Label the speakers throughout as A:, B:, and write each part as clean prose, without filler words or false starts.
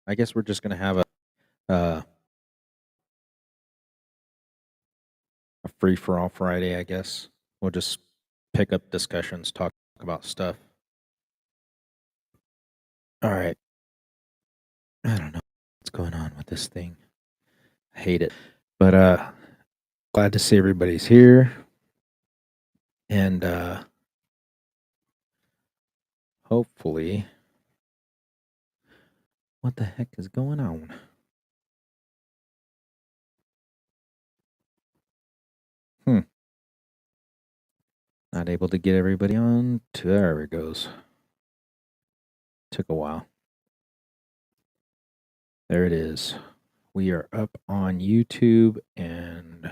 A: I guess we're just gonna have uh, a free for all Friday. I guess we'll just pick up discussions, talk about stuff. All right. I don't know what's going on with this thing. I hate it, but glad to see everybody's here, and hopefully, what the heck is going on? Not able to get everybody on. There it goes. Took a while. There it is. We are up on YouTube and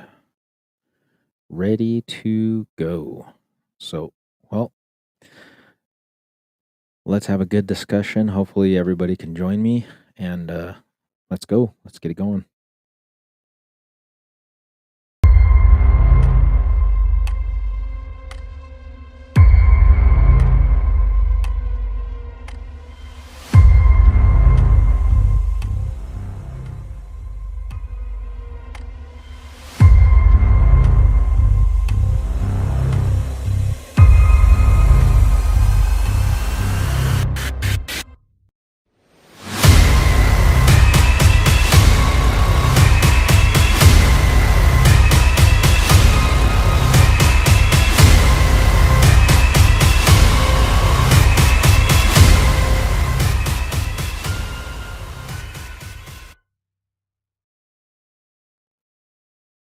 A: ready to go. So, well, let's have a good discussion. Hopefully, everybody can join me, and let's go. Let's get it going.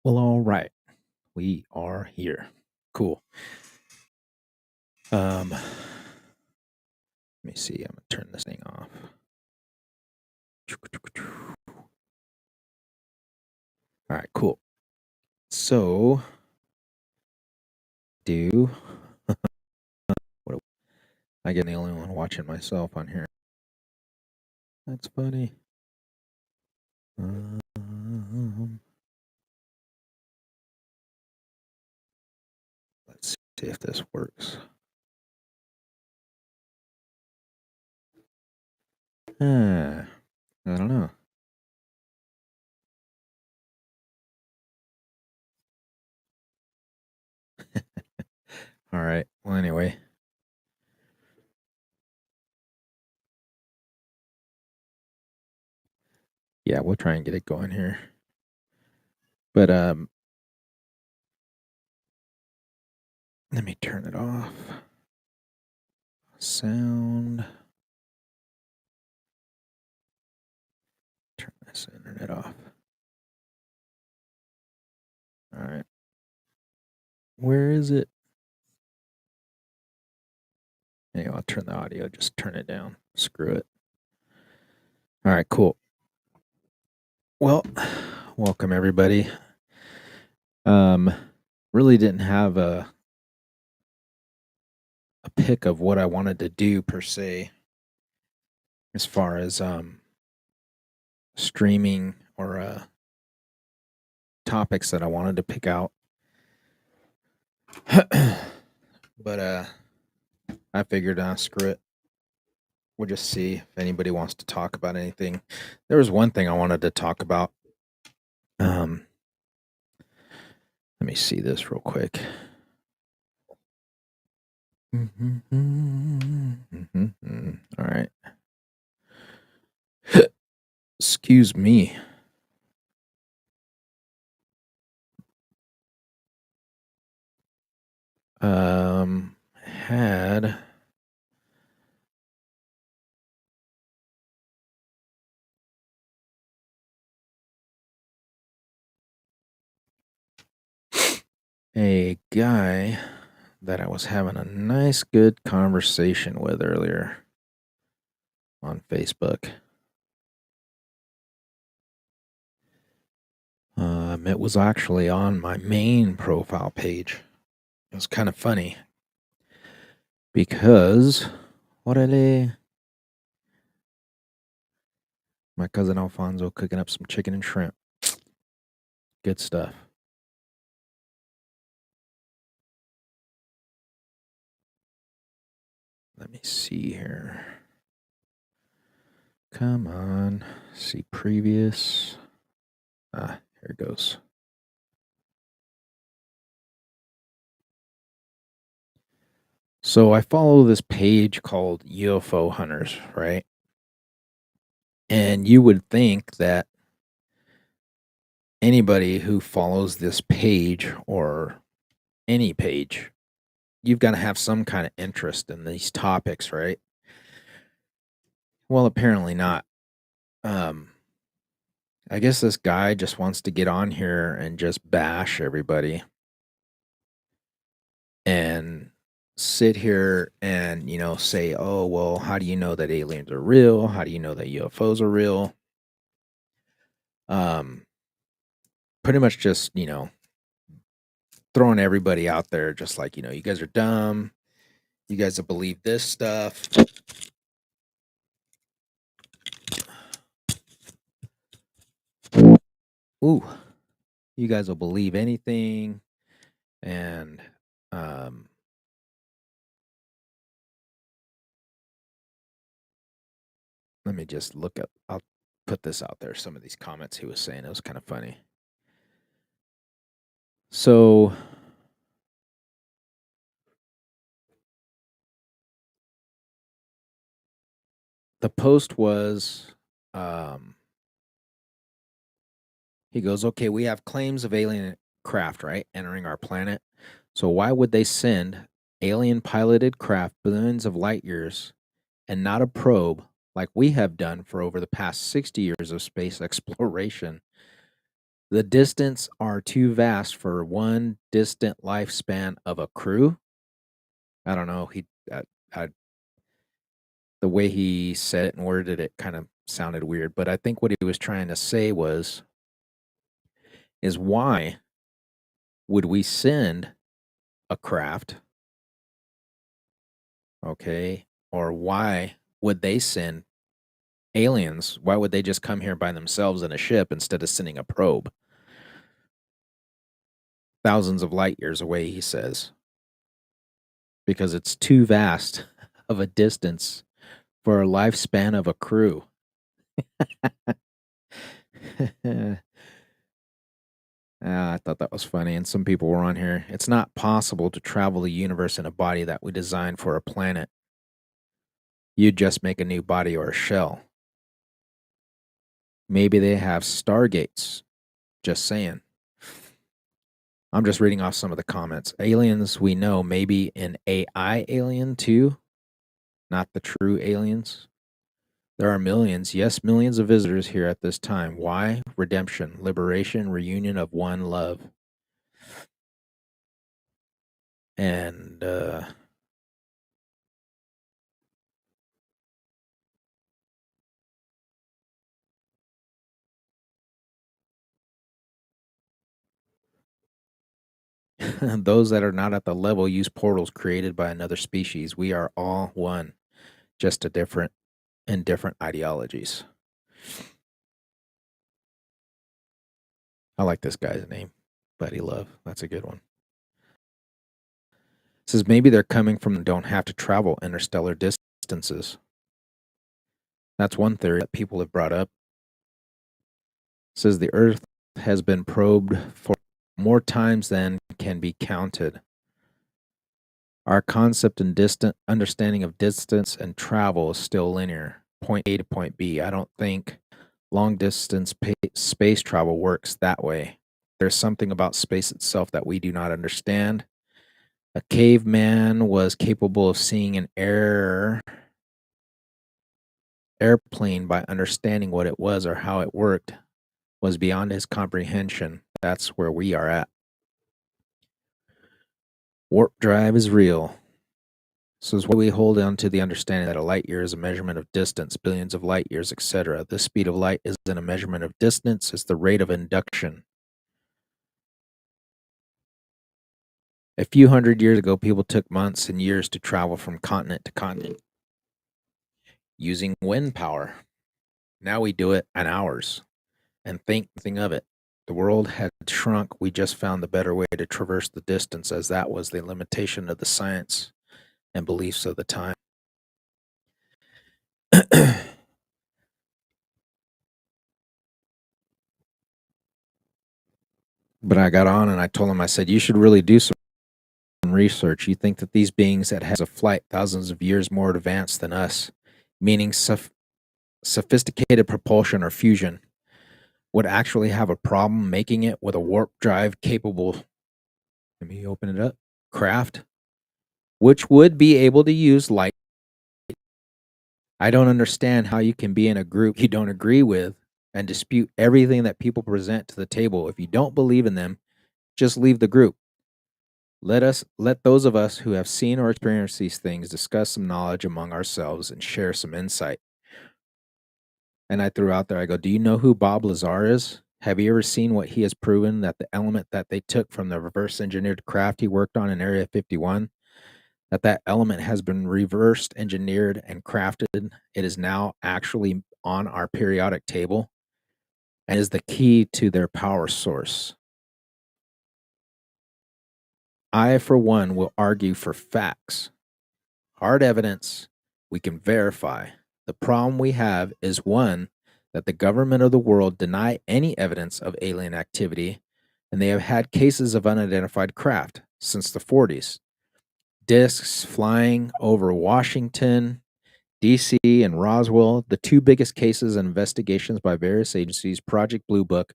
A: Well, all right. We are here. Cool. Let me see. I'm gonna turn this thing off. All right, cool. So, I get the only one watching myself on here. That's funny. Let's see if this works. I don't know. All right. Well, anyway. Yeah, we'll try and get it going here. But let me turn it off. Sound. Turn this internet off. All right. Where is it? Anyway, I'll turn the audio. Just turn it down. Screw it. All right, cool. Well, welcome everybody. Really didn't have a pick of what I wanted to do per se, as far as streaming or topics that I wanted to pick out. But I figured, screw it. We'll just see if anybody wants to talk about anything. There was one thing I wanted to talk about. Let me see this real quick. All right. Excuse me. Had a guy that I was having a nice, good conversation with earlier on Facebook. It was actually on my main profile page. It was kind of funny because my cousin Alfonso cooking up some chicken and shrimp. Good stuff. Let me see here. Come on. See previous. Here it goes. So I follow this page called UFO Hunters, right? And you would think that anybody who follows this page or any page, you've got to have some kind of interest in these topics, right? Well, apparently not. Um, I guess this guy just wants to get on here and just bash everybody and sit here and, say, oh, well, how do you know that aliens are real? How do you know that UFOs are real? Um, Pretty much just, throwing everybody out there, just like, you guys are dumb. You guys will believe this stuff. Ooh, you guys will believe anything. And, let me just look up. I'll put this out there. Some of these comments he was saying, it was kind of funny. So, the post was, he goes, okay, we have claims of alien craft, right, entering our planet. So why would they send alien piloted craft billions of light years and not a probe like we have done for over the past 60 years of space exploration? The distance are too vast for one distant lifespan of a crew. I don't know. I, the way he said it and worded it kind of sounded weird, but I think what he was trying to say is why would we send a craft, okay? Or why would they send aliens? Why would they just come here by themselves in a ship instead of sending a probe? Thousands of light years away, he says, because it's too vast of a distance for a lifespan of a crew. I thought that was funny, and some people were on here. It's not possible to travel the universe in a body that we designed for a planet. You'd just make a new body or a shell. Maybe they have stargates. Just saying. I'm just reading off some of the comments. Aliens we know, maybe an AI alien too, not the true aliens. There are millions, yes, millions of visitors here at this time. Why? Redemption, liberation, reunion of one love. And those that are not at the level use portals created by another species. We are all one, just different ideologies. I like this guy's name, Buddy Love. That's a good one. It says maybe they're coming from don't have to travel interstellar distances. That's one theory that people have brought up. It says the Earth has been probed for more times than can be counted. Our concept and distant understanding of distance and travel is still linear, point A to point B. I don't think long distance space travel works that way. There's something about space itself that we do not understand. A caveman was capable of seeing an airplane by understanding what it was or how it worked was beyond his comprehension. That's where we are at. Warp drive is real. So is why we hold on to the understanding that a light year is a measurement of distance, billions of light years, etc. The speed of light isn't a measurement of distance, it's the rate of induction. A few hundred years ago, people took months and years to travel from continent to continent using wind power. Now we do it in hours. And think of it. The world had shrunk. We just found the better way to traverse the distance, as that was the limitation of the science and beliefs of the time. But I got on and I told him, I said, you should really do some research. You think that these beings that has a flight thousands of years more advanced than us, meaning sophisticated propulsion or fusion, would actually have a problem making it with a warp drive capable, let me open it up, craft, which would be able to use light. I don't understand how you can be in a group you don't agree with and dispute everything that people present to the table. If you don't believe in them, just leave the group. Let those of us who have seen or experienced these things discuss some knowledge among ourselves and share some insight. And I threw out there, I go, do you know who Bob Lazar is? Have you ever seen what he has proven, that the element that they took from the reverse engineered craft he worked on in Area 51, that element has been reversed engineered and crafted? It is now actually on our periodic table and is the key to their power source. I, for one, will argue for facts, hard evidence we can verify. The problem we have is, one, that the government of the world deny any evidence of alien activity, and they have had cases of unidentified craft since the 40s. Discs flying over Washington, D.C., and Roswell, the two biggest cases and investigations by various agencies, Project Blue Book,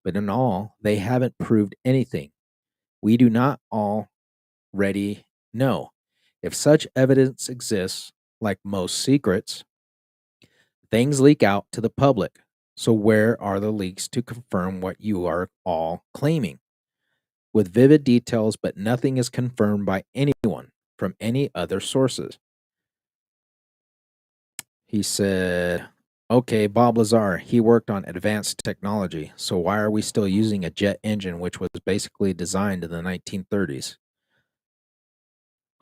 A: but in all, they haven't proved anything. We do not already know. If such evidence exists, like most secrets, things leak out to the public. So, where are the leaks to confirm what you are all claiming? With vivid details, but nothing is confirmed by anyone from any other sources. He said, okay, Bob Lazar, he worked on advanced technology. So, why are we still using a jet engine which was basically designed in the 1930s?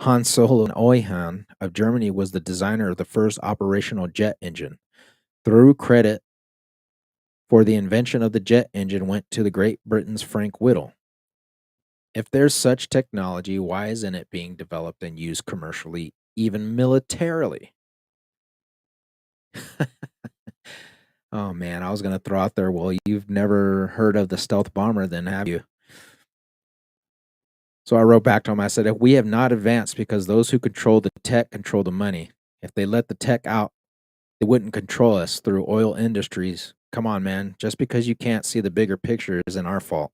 A: Hans Solo Oyhan of Germany was the designer of the first operational jet engine. Through credit for the invention of the jet engine went to the Great Britain's Frank Whittle. If there's such technology, why isn't it being developed and used commercially, even militarily? Oh man, I was going to throw out there, well, you've never heard of the stealth bomber, then have you? So I wrote back to him, I said, if we have not advanced because those who control the tech control the money. If they let the tech out, they wouldn't control us through oil industries. Come on, man. Just because you can't see the bigger picture isn't our fault.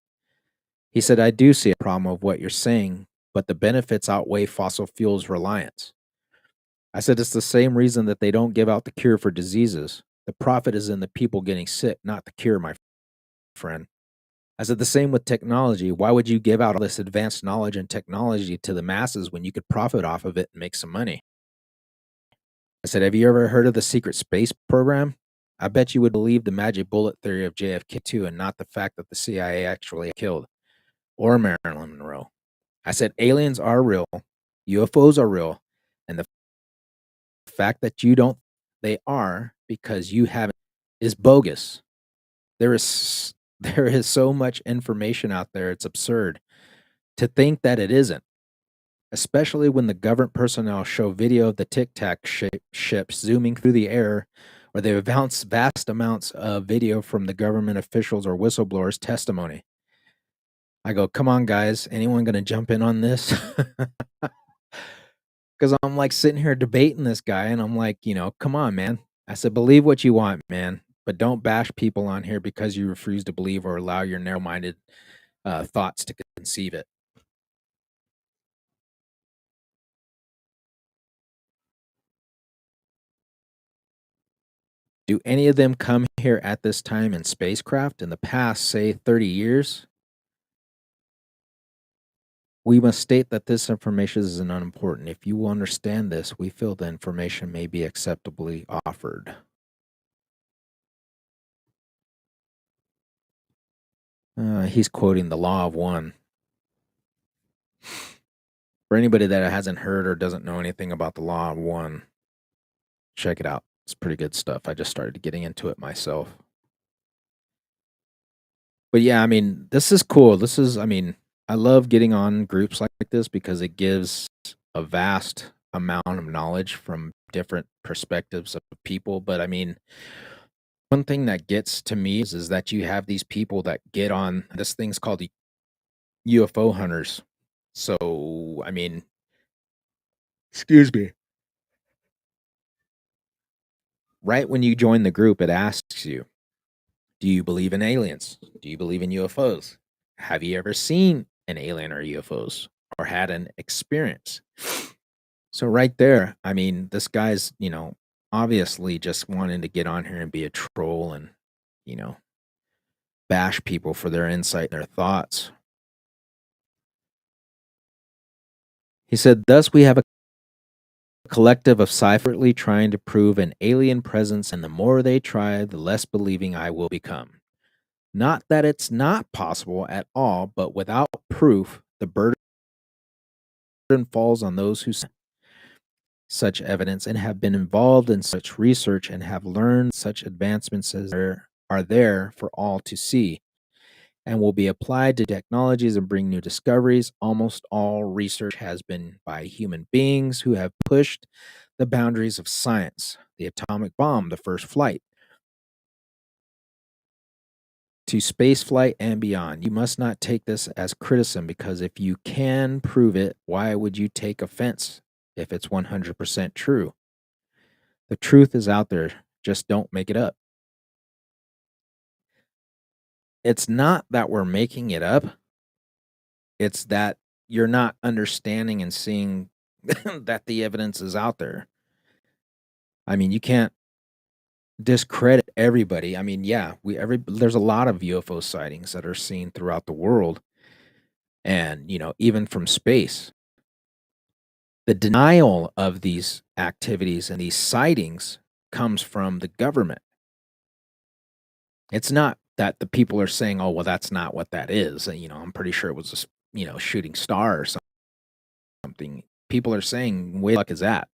A: He said, I do see a problem of what you're saying, but the benefits outweigh fossil fuels reliance. I said, it's the same reason that they don't give out the cure for diseases. The profit is in the people getting sick, not the cure, my friend. I said, the same with technology. Why would you give out all this advanced knowledge and technology to the masses when you could profit off of it and make some money? I said, have you ever heard of the secret space program? I bet you would believe the magic bullet theory of JFK too, and not the fact that the CIA actually killed, or Marilyn Monroe. I said, aliens are real, UFOs are real, and the fact that you don't, they are because you haven't, is bogus. There is there is so much information out there, it's absurd to think that it isn't, especially when the government personnel show video of the Tic Tac ships zooming through the air, or they bounce vast amounts of video from the government officials or whistleblowers' testimony. I go, come on, guys, anyone going to jump in on this? Because I'm like sitting here debating this guy, and I'm like, come on, man. I said, believe what you want, man, but don't bash people on here because you refuse to believe or allow your narrow-minded thoughts to conceive it. Do any of them come here at this time in spacecraft in the past, say, 30 years? We must state that this information is unimportant. If you will understand this, we feel the information may be acceptably offered. He's quoting the Law of One. For anybody that hasn't heard or doesn't know anything about the Law of One, check it out. It's pretty good stuff. I just started getting into it myself. But yeah, I mean, this is cool. I love getting on groups like this because it gives a vast amount of knowledge from different perspectives of people. But I mean, one thing that gets to me is that you have these people that get on this thing's called UFO hunters. So, I mean, excuse me. Right when you join the group, it asks you, do you believe in aliens? Do you believe in UFOs? Have you ever seen an alien or UFOs or had an experience? So, right there, I mean, this guy's, obviously just wanting to get on here and be a troll and, you know, bash people for their insight and their thoughts. He said, thus, we have a collective of secretly trying to prove an alien presence, and the more they try, the less believing I will become. Not that it's not possible at all, but without proof, the burden falls on those who see such evidence and have been involved in such research and have learned such advancements as there are there for all to see and will be applied to technologies and bring new discoveries. Almost all research has been by human beings who have pushed the boundaries of science, the atomic bomb, the first flight, to space flight and beyond. You must not take this as criticism because if you can prove it, why would you take offense if it's 100% true? The truth is out there. Just don't make it up. It's not that we're making it up, it's that you're not understanding and seeing that the evidence is out there. I mean, you can't discredit everybody. I mean, yeah, there's a lot of UFO sightings that are seen throughout the world and, even from space. The denial of these activities and these sightings comes from the government. It's not that the people are saying, "Oh, well, that's not what that is." I'm pretty sure it was a shooting star or something. People are saying, "Where the fuck is that?"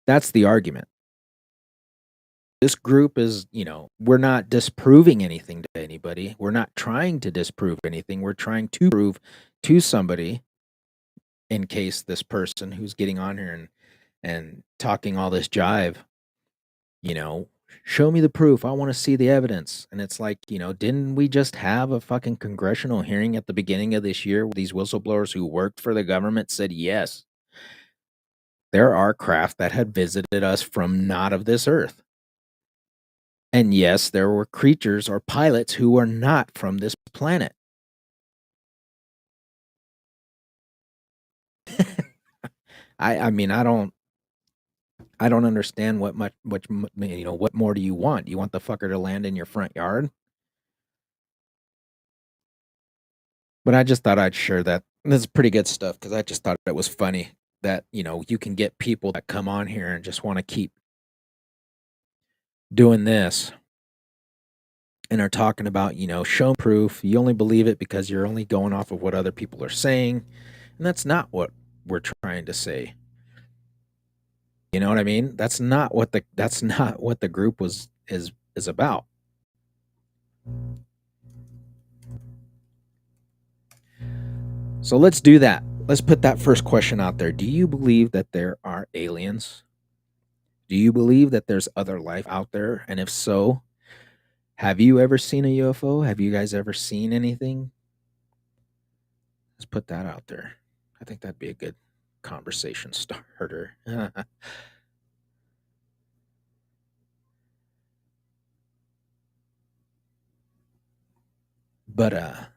A: That's the argument. This group is, we're not disproving anything to anybody. We're not trying to disprove anything. We're trying to prove to somebody, in case this person who's getting on here and talking all this jive, you know, show me the proof. I want to see the evidence. And it's like, didn't we just have a fucking congressional hearing at the beginning of this year where these whistleblowers who worked for the government said, yes, there are craft that had visited us from not of this earth. And yes, there were creatures or pilots who were not from this planet. I mean, I don't understand what more do you want? You want the fucker to land in your front yard? But I just thought I'd share that. This is pretty good stuff because I just thought it was funny that, you can get people that come on here and just want to keep doing this and are talking about, show proof. You only believe it because you're only going off of what other people are saying. And that's not what we're trying to say. You know what I mean? That's not what the group is about. So let's do that. Let's put that first question out there. Do you believe that there are aliens? Do you believe that there's other life out there? And if so, have you ever seen a UFO? Have you guys ever seen anything? Let's put that out there. I think that'd be a good conversation starter. But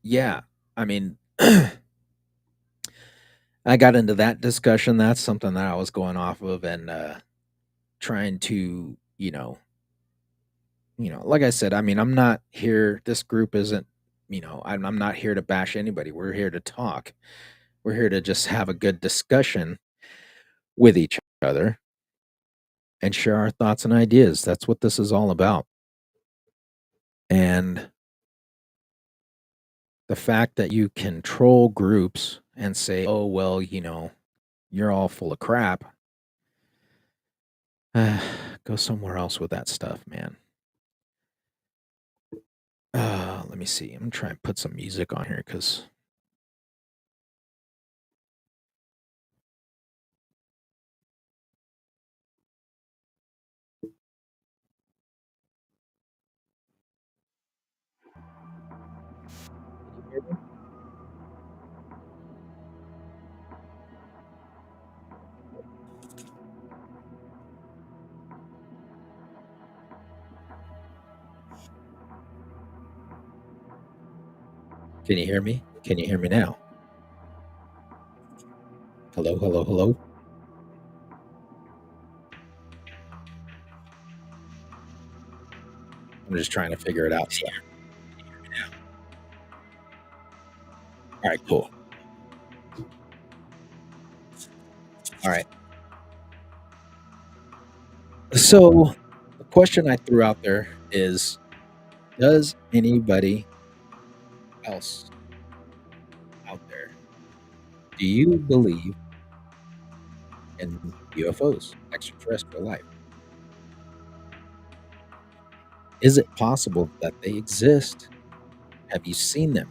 A: yeah, I mean I got into that discussion. That's something that I was going off of and trying to, like I said, I mean, I'm not here. This group isn't, I'm not here to bash anybody. We're here to talk. We're here to just have a good discussion with each other and share our thoughts and ideas. That's what this is all about. And the fact that you control groups and say, oh, well, you're all full of crap, go somewhere else with that stuff, man. Let me see. I'm going to try and put some music on here because hear me? Can you hear me? Can you hear me now? Hello, hello, hello. I'm just trying to figure it out. So. All right, cool. All right. So the question I threw out there is, does anybody else out there, do you believe in UFOs, extraterrestrial life? Is it possible that they exist? Have you seen them?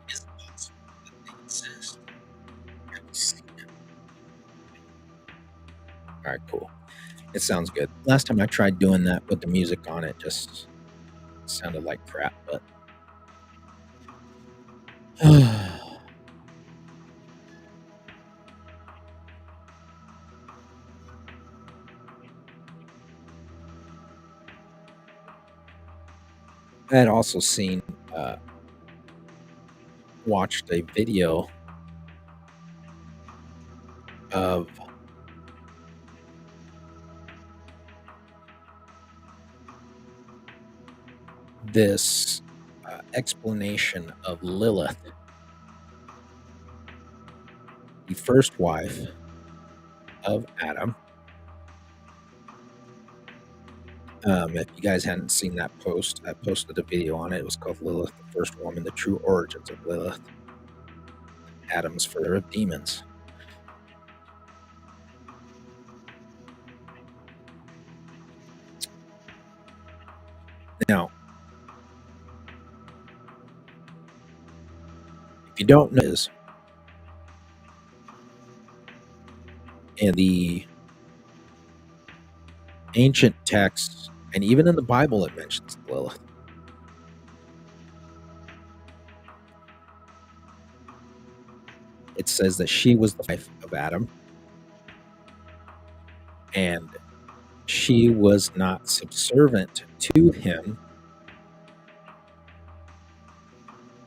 A: Is it possible that they exist? Have you seen them? All right, cool. It sounds good. Last time I tried doing that with the music on it, just sounded like crap, but I had also seen, watched a video of this explanation of Lilith, the first wife of Adam. If you guys hadn't seen that post, I posted a video on it. It was called Lilith, the First Woman, the True Origins of Lilith, Adam's Further of Demons. Now, if you don't know this, in the ancient texts, and even in the Bible, it mentions Lilith. It says that she was the wife of Adam, and she was not subservient to him,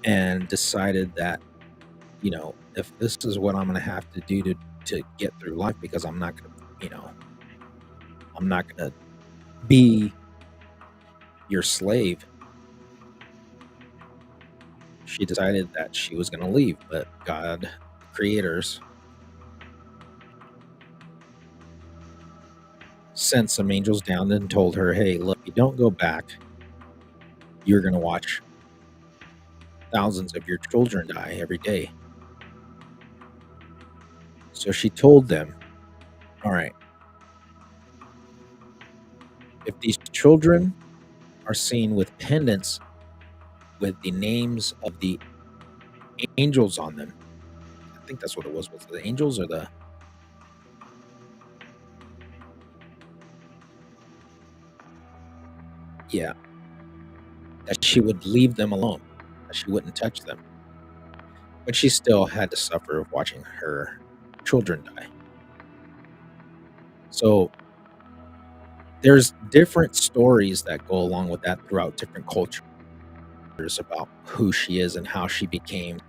A: and decided that, you know, if this is what I'm going to have to do to get through life, because I'm not going to, you know, I'm not going to be your slave. She decided that she was going to leave, but God, the creators, sent some angels down and told her, hey, look, if you don't go back, you're going to watch thousands of your children die every day. So she told them, all right, if these children are seen with pendants with the names of the angels on them, I think that's what it was the angels or the, yeah, that she would leave them alone, that she wouldn't touch them. But she still had to suffer watching her children die. So there's different stories that go along with that throughout different cultures about who she is and how she became.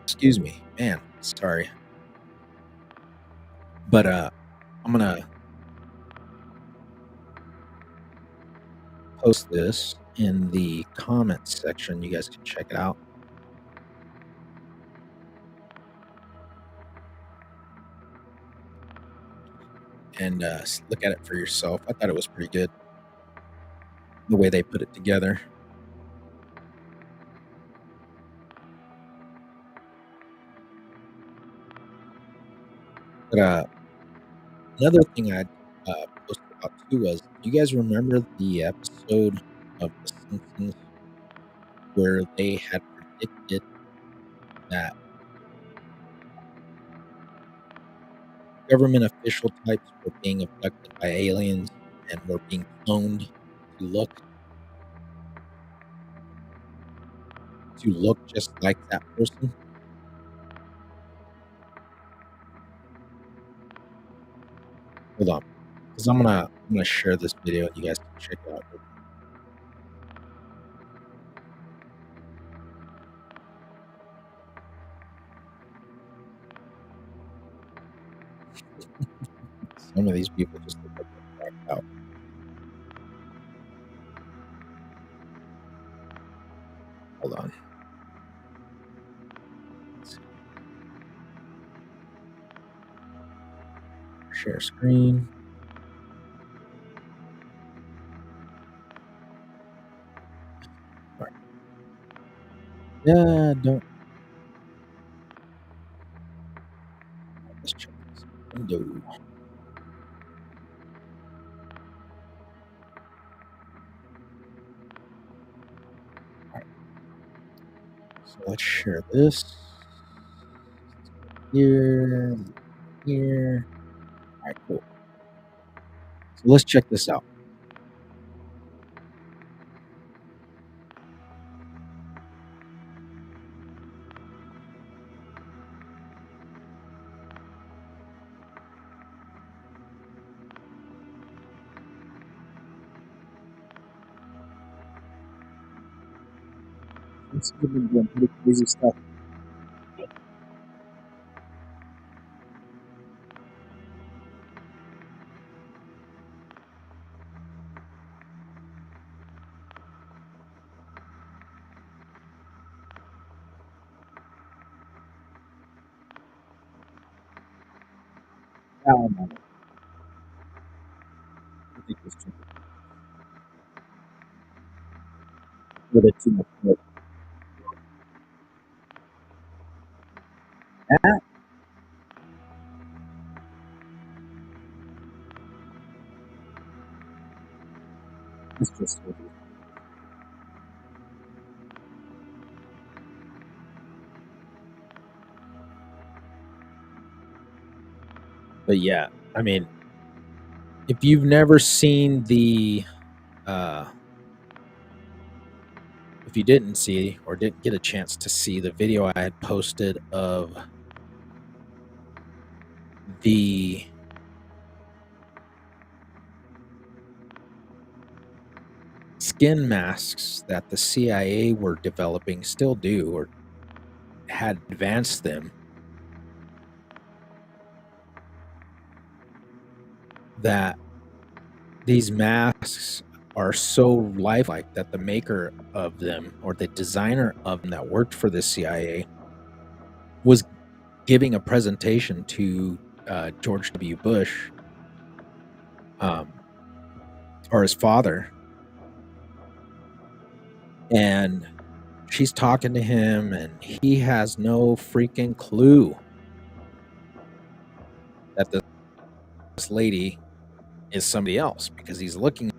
A: Excuse me, man, sorry. But I'm gonna post this in the comments section. You guys can check it out. And look at it for yourself. I thought it was pretty good, the way they put it together. But another thing I posted about too was, you guys remember the episode of The Simpsons where they had predicted that government official types were being abducted by aliens and were being cloned to look just like that person. Hold on, because I'm gonna share this video and you guys can check it out. Some of these people just look like they're cracked out. Hold on. Share screen. All right. Yeah, don't. Let's check this window. All right. So let's share this. Here. Here. All right, cool. So let's check this out. This has been doing pretty crazy stuff. Oh, no. I think this took a little bit too much work. That is just what it is. But yeah, I mean, if you've never seen if you didn't see or didn't get a chance to see the video I had posted of the skin masks that the CIA were developing, still do, or had advanced them, that these masks are so lifelike that the maker of them or the designer of them that worked for the CIA was giving a presentation to George W. Bush, or his father, and she's talking to him, and he has no freaking clue that this lady is somebody else, because he's looking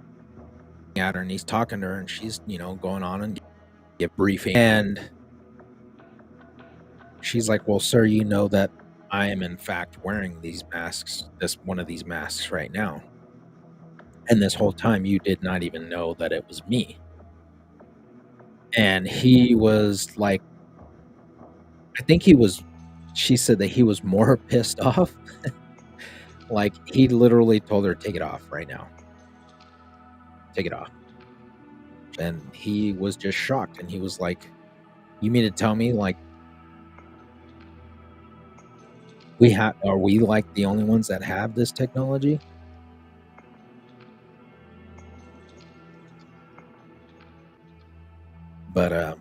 A: at her and he's talking to her, and she's going on and get briefing, and she's like, "Well, sir, you know that I am in fact wearing these masks, this one of these masks right now, and this whole time you did not even know that it was me." And he was like, I think she said that he was more pissed off. Like, he literally told her, "Take it off right now. Take it off." And he was just shocked, and he was like, "You mean to tell me, like, are we like the only ones that have this technology?" But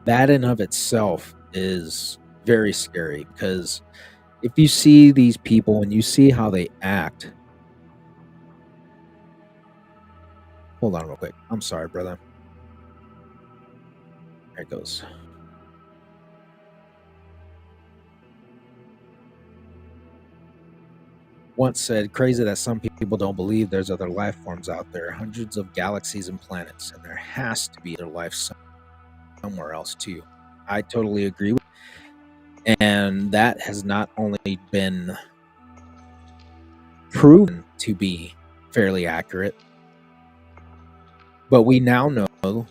A: that in of itself is very scary, because if you see these people and you see how they act. Hold on real quick. I'm sorry, brother. There it goes. Once said, "Crazy that some people don't believe there's other life forms out there, hundreds of galaxies and planets, and there has to be other life somewhere else too." I totally agree with. And that has not only been proven to be fairly accurate, but we now know,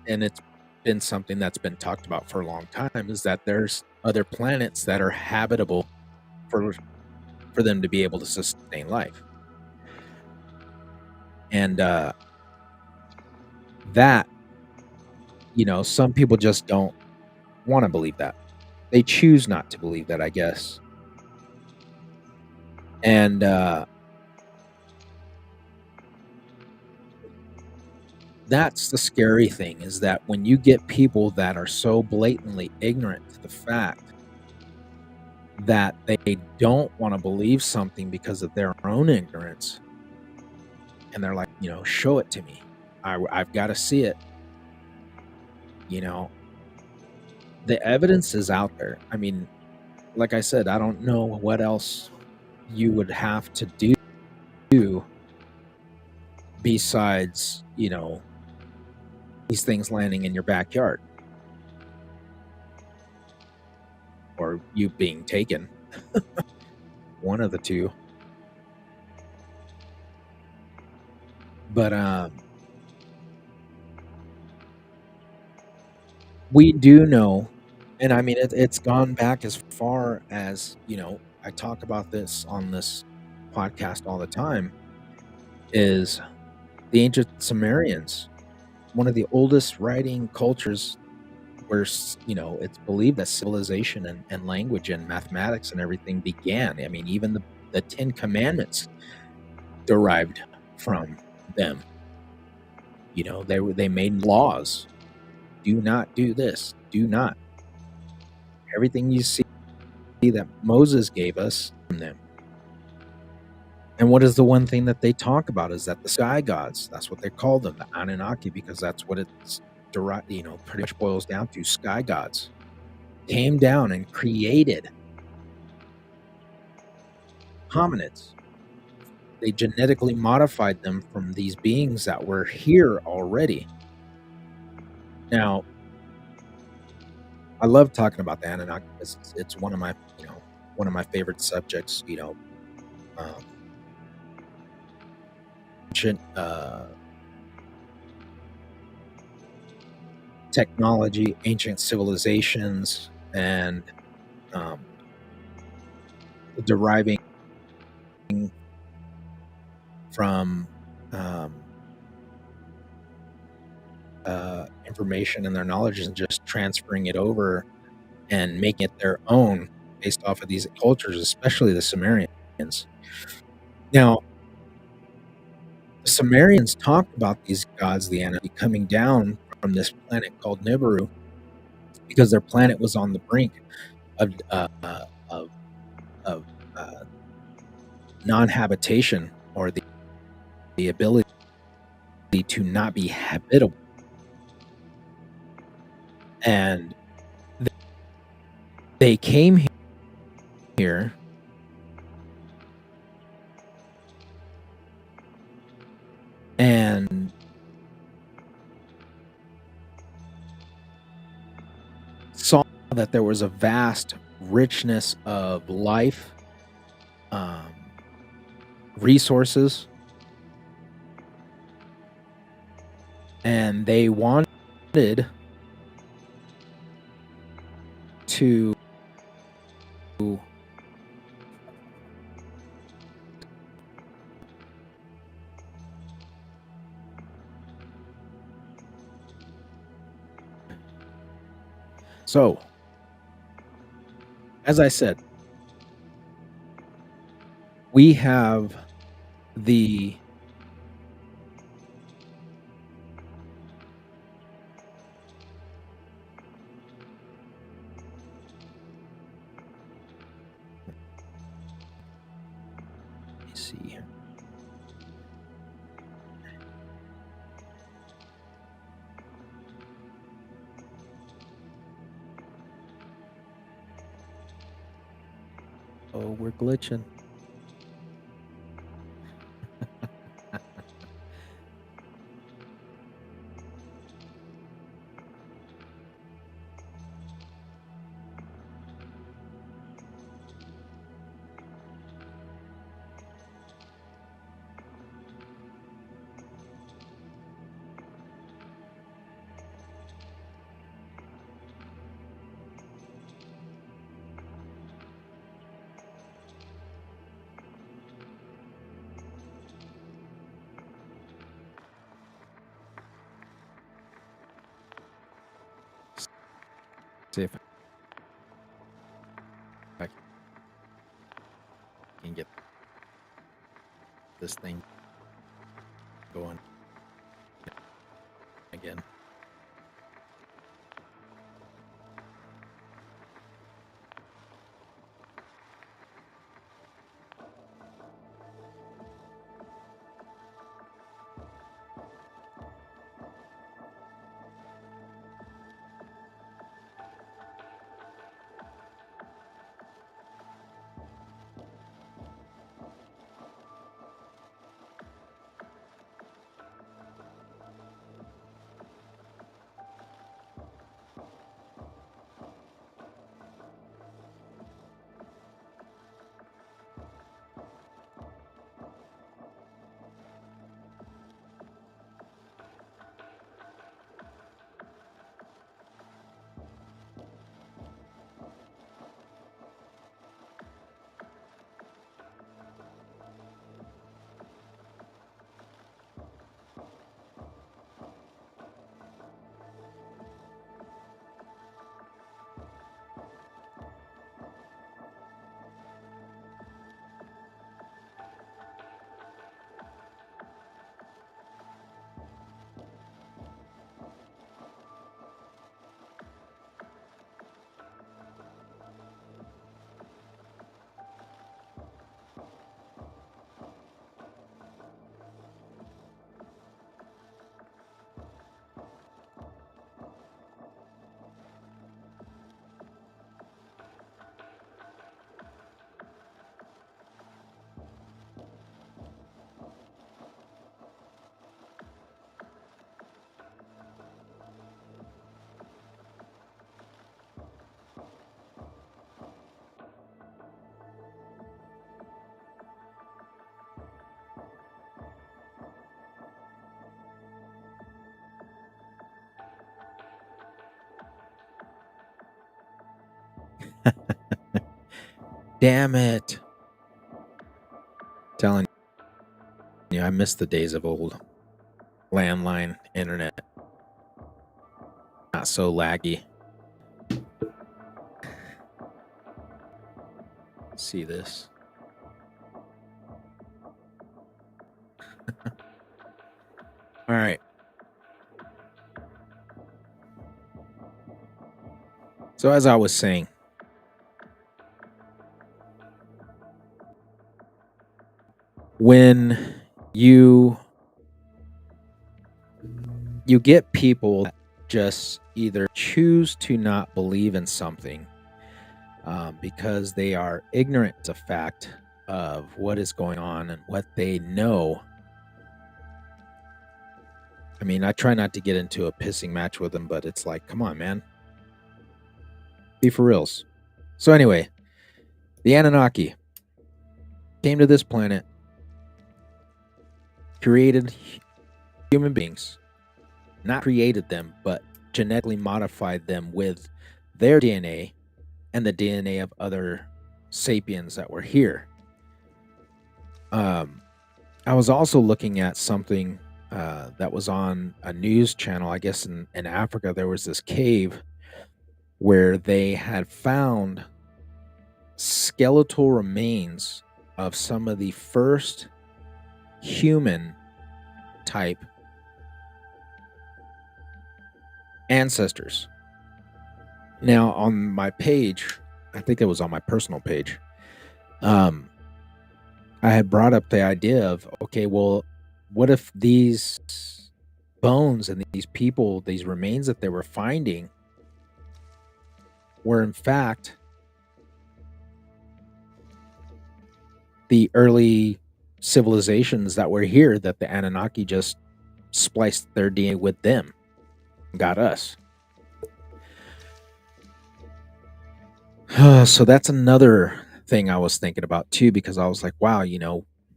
A: and it's been something that's been talked about for a long time, is that there's other planets that are habitable for them to be able to sustain life. And that, some people just don't want to believe that. They choose not to believe that, I guess. And that's the scary thing, is that when you get people that are so blatantly ignorant to the fact that they don't want to believe something because of their own ignorance, and they're like, show it to me. I've got to see it. The evidence is out there. I mean, like I said, I don't know what else you would have to do besides, these things landing in your backyard or you being taken. One of the two. But we do know, and I mean it's gone back as far as, I talk about this on this podcast all the time, is the ancient Sumerians, one of the oldest writing cultures, where it's believed that civilization and language and mathematics and everything began. I mean, even the 10 commandments derived from them. They made laws. Do not do this. Do not. Everything you see that Moses gave us from them. And what is the one thing that they talk about is that the sky gods, that's what they call them, the Anunnaki, because that's what it's derived, pretty much boils down to. Sky gods came down and created hominids. They genetically modified them from these beings that were here already. Now, I love talking about the Anunnaki because it's one of my favorite subjects. Ancient technology, ancient civilizations, and deriving from information and their knowledge and just transferring it over and making it their own based off of these cultures, especially the Sumerians. Now, the Sumerians talked about these gods, the Anunnaki, coming down from this planet called Nibiru because their planet was on the brink of non-habitation, or the ability to not be habitable. And they came here and saw that there was a vast richness of life, resources, and they wanted to so, as I said, we have the let me see here. Oh, we're glitching. See if I can get this thing going again. Damn it. Telling you, I miss the days of old landline internet. Not so laggy. See this. All right. So as I was saying, when you get people that just either choose to not believe in something because they are ignorant to fact of what is going on and what they know. I mean, I try not to get into a pissing match with them, but it's like, come on, man. Be for reals. So anyway, the Anunnaki came to this planet, created human beings, not created them, but genetically modified them with their DNA and the DNA of other sapiens that were here. I was also looking at something that was on a news channel. I guess in Africa, there was this cave where they had found skeletal remains of some of the first human type ancestors. Now, on my page, I think it was on my personal page, I had brought up the idea of, okay, well, what if these bones and these people, these remains that they were finding, were in fact the early civilizations that were here, that the Anunnaki just spliced their DNA with them and got us. So that's another thing I was thinking about too, because I was like, wow,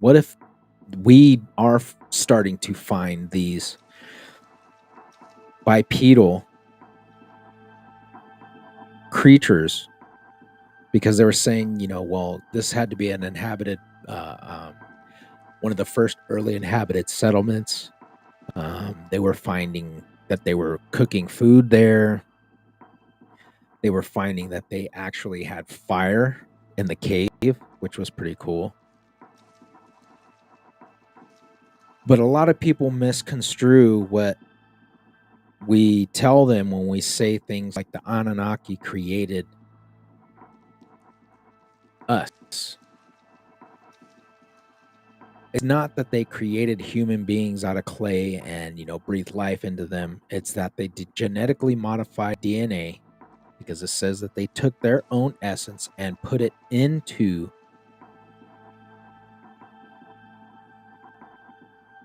A: what if we are starting to find these bipedal creatures, because they were saying, well, this had to be an inhabited, one of the first early inhabited settlements. They were finding that they were cooking food there. they were finding that they actually had fire in the cave, which was pretty cool. But a lot of people misconstrue what we tell them when we say things like the Anunnaki created us. It's not that they created human beings out of clay and, breathed life into them. It's that they genetically modified DNA, because it says that they took their own essence and put it into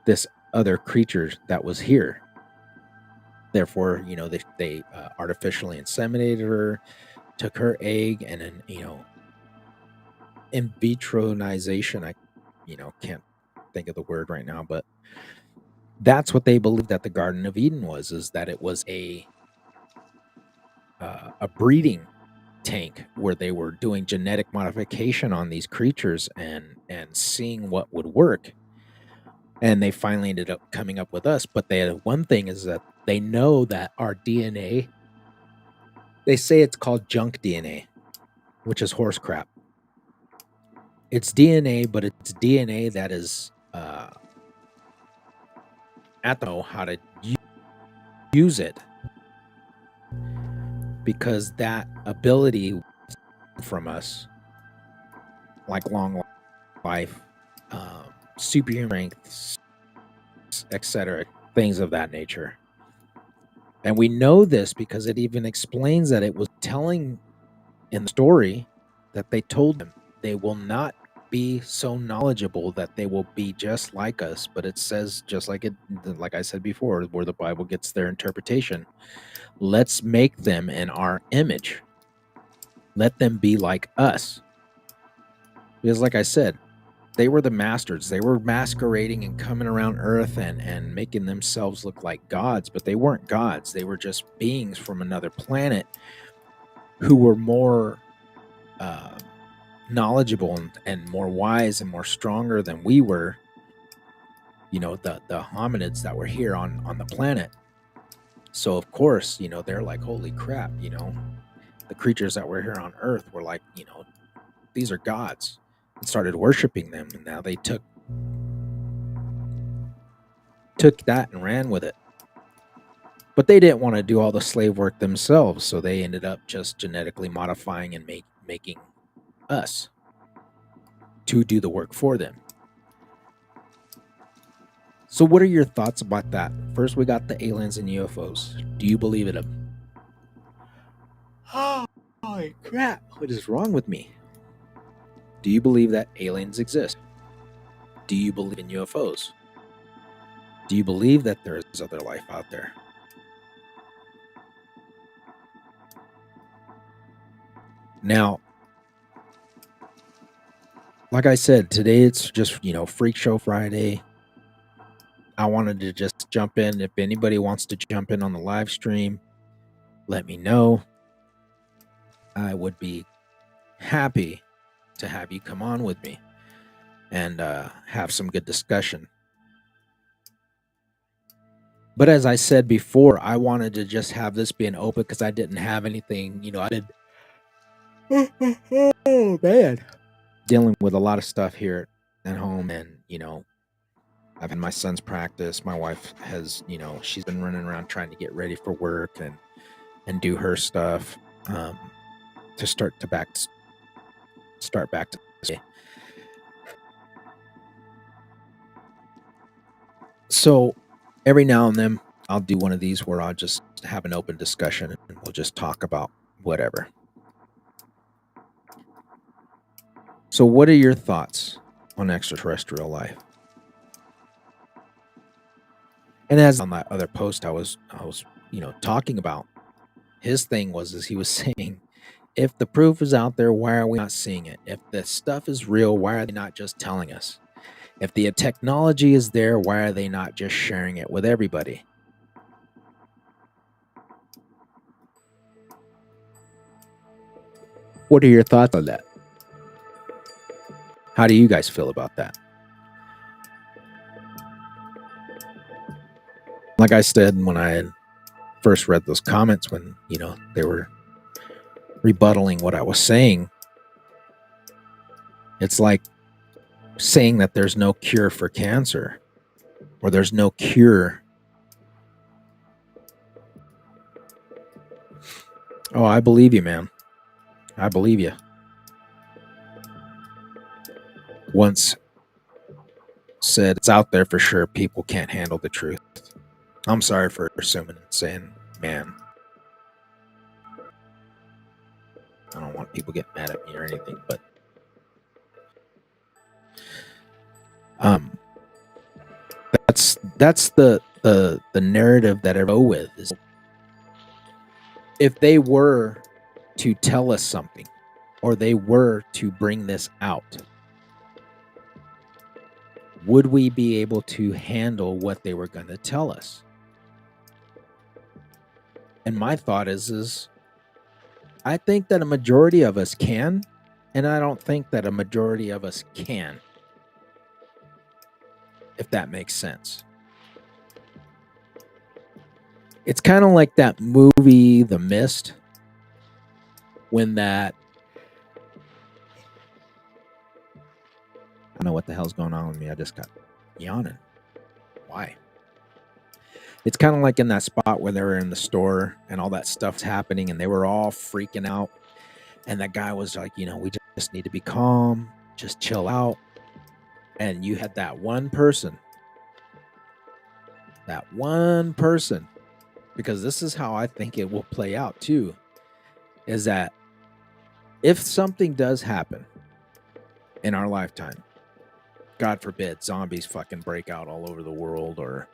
A: this other creature that was here. Therefore, they artificially inseminated her, took her egg, and then, in vitronization. I, can't think of the word right now, but that's what they believed that the Garden of Eden was, is that it was a breeding tank where they were doing genetic modification on these creatures and seeing what would work. And they finally ended up coming up with us. But they had one thing, is that they know that our DNA, they say it's called junk DNA, which is horse crap. It's DNA, but it's DNA that is at the know how to use it, because that ability from us, like long life, superhuman strength, etc., things of that nature. And we know this because it even explains that it was telling in the story that they told them they will not be so knowledgeable that they will be just like us. But it says, just like I said before, where the Bible gets their interpretation, let's make them in our image. Let them be like us. Because like I said, they were the masters. They were masquerading and coming around Earth and making themselves look like gods, but they weren't gods. They were just beings from another planet who were more knowledgeable and more wise and more stronger than we were. The hominids that were here on the planet. So of course, they're like, holy crap, the creatures that were here on Earth were like, these are gods, and started worshiping them. And now they took that and ran with it. But they didn't want to do all the slave work themselves, so they ended up just genetically modifying and making us to do the work for them. So what are your thoughts about that? First, we got the aliens and UFOs. Do you believe in them? Holy crap, what is wrong with me? Do you believe that aliens exist? Do you believe in UFOs? Do you believe that there is other life out there? Now, like I said, today it's just, Freak Show Friday. I wanted to just jump in. If anybody wants to jump in on the live stream, let me know. I would be happy to have you come on with me and have some good discussion. But as I said before, I wanted to just have this be an open, because I didn't have anything, I did. Oh man, dealing with a lot of stuff here at home, and I've had my son's practice. My wife has, she's been running around trying to get ready for work and do her stuff to start back to stay. So every now and then I'll do one of these where I'll just have an open discussion and we'll just talk about whatever. So what are your thoughts on extraterrestrial life? And as on that other post I was talking about, his thing was he was saying, if the proof is out there, why are we not seeing it? If the stuff is real, why are they not just telling us? If the technology is there, why are they not just sharing it with everybody? What are your thoughts on that? How do you guys feel about that? Like I said, when I had first read those comments, when, they were rebuttaling what I was saying. It's like saying that there's no cure for cancer or there's no cure. Oh, I believe you, man. I believe you. Once said it's out there for sure. People can't handle the truth. I'm sorry for assuming and saying, man. I don't want people getting mad at me or anything, but that's the narrative that I go with. Is if they were to tell us something, or they were to bring this out, would we be able to handle what they were going to tell us? And my thought is I think that a majority of us can, and I don't think that a majority of us can, if that makes sense. It's kind of like that movie, The Mist, when that, I don't know what the hell's going on with me. I just got yawning. Why? It's kind of like in that spot where they were in the store and all that stuff's happening and they were all freaking out. And that guy was like, we just need to be calm, just chill out. And you had that one person, because this is how I think it will play out too, is that if something does happen in our lifetime, God forbid, zombies fucking break out all over the world, or,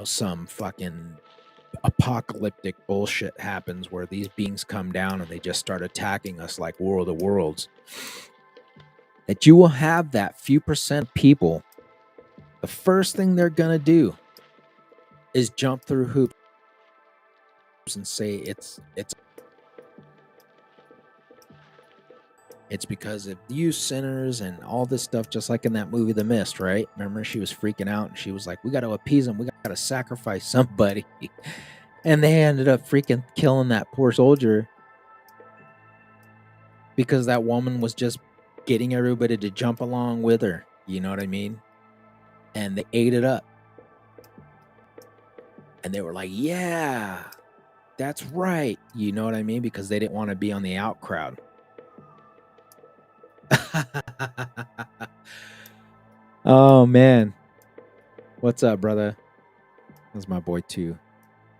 A: some fucking apocalyptic bullshit happens where these beings come down and they just start attacking us like War of the Worlds, that you will have that few percent people, the first thing they're going to do is jump through hoops and say it's because of you sinners and all this stuff, just like in that movie The Mist, right? Remember, she was freaking out and she was like, we got to appease them, we got to sacrifice somebody. And they ended up freaking killing that poor soldier because that woman was just getting everybody to jump along with her, you know what I mean? And they ate it up. And they were like, yeah, that's right, you know what I mean? Because they didn't want to be on the out crowd. Oh man, what's up, brother? That's my boy too.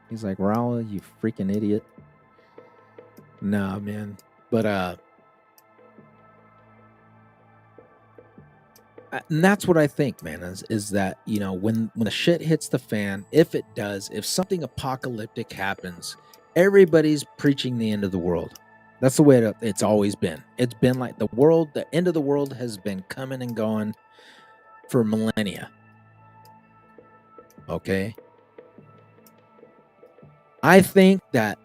A: He's like, Raul, you freaking idiot. Nah, man. But and that's what I think, man, is that, when the shit hits the fan, if it does, if something apocalyptic happens, everybody's preaching the end of the world. That's the way it's always been. It's been like the end of the world has been coming and going for millennia. Okay? I think that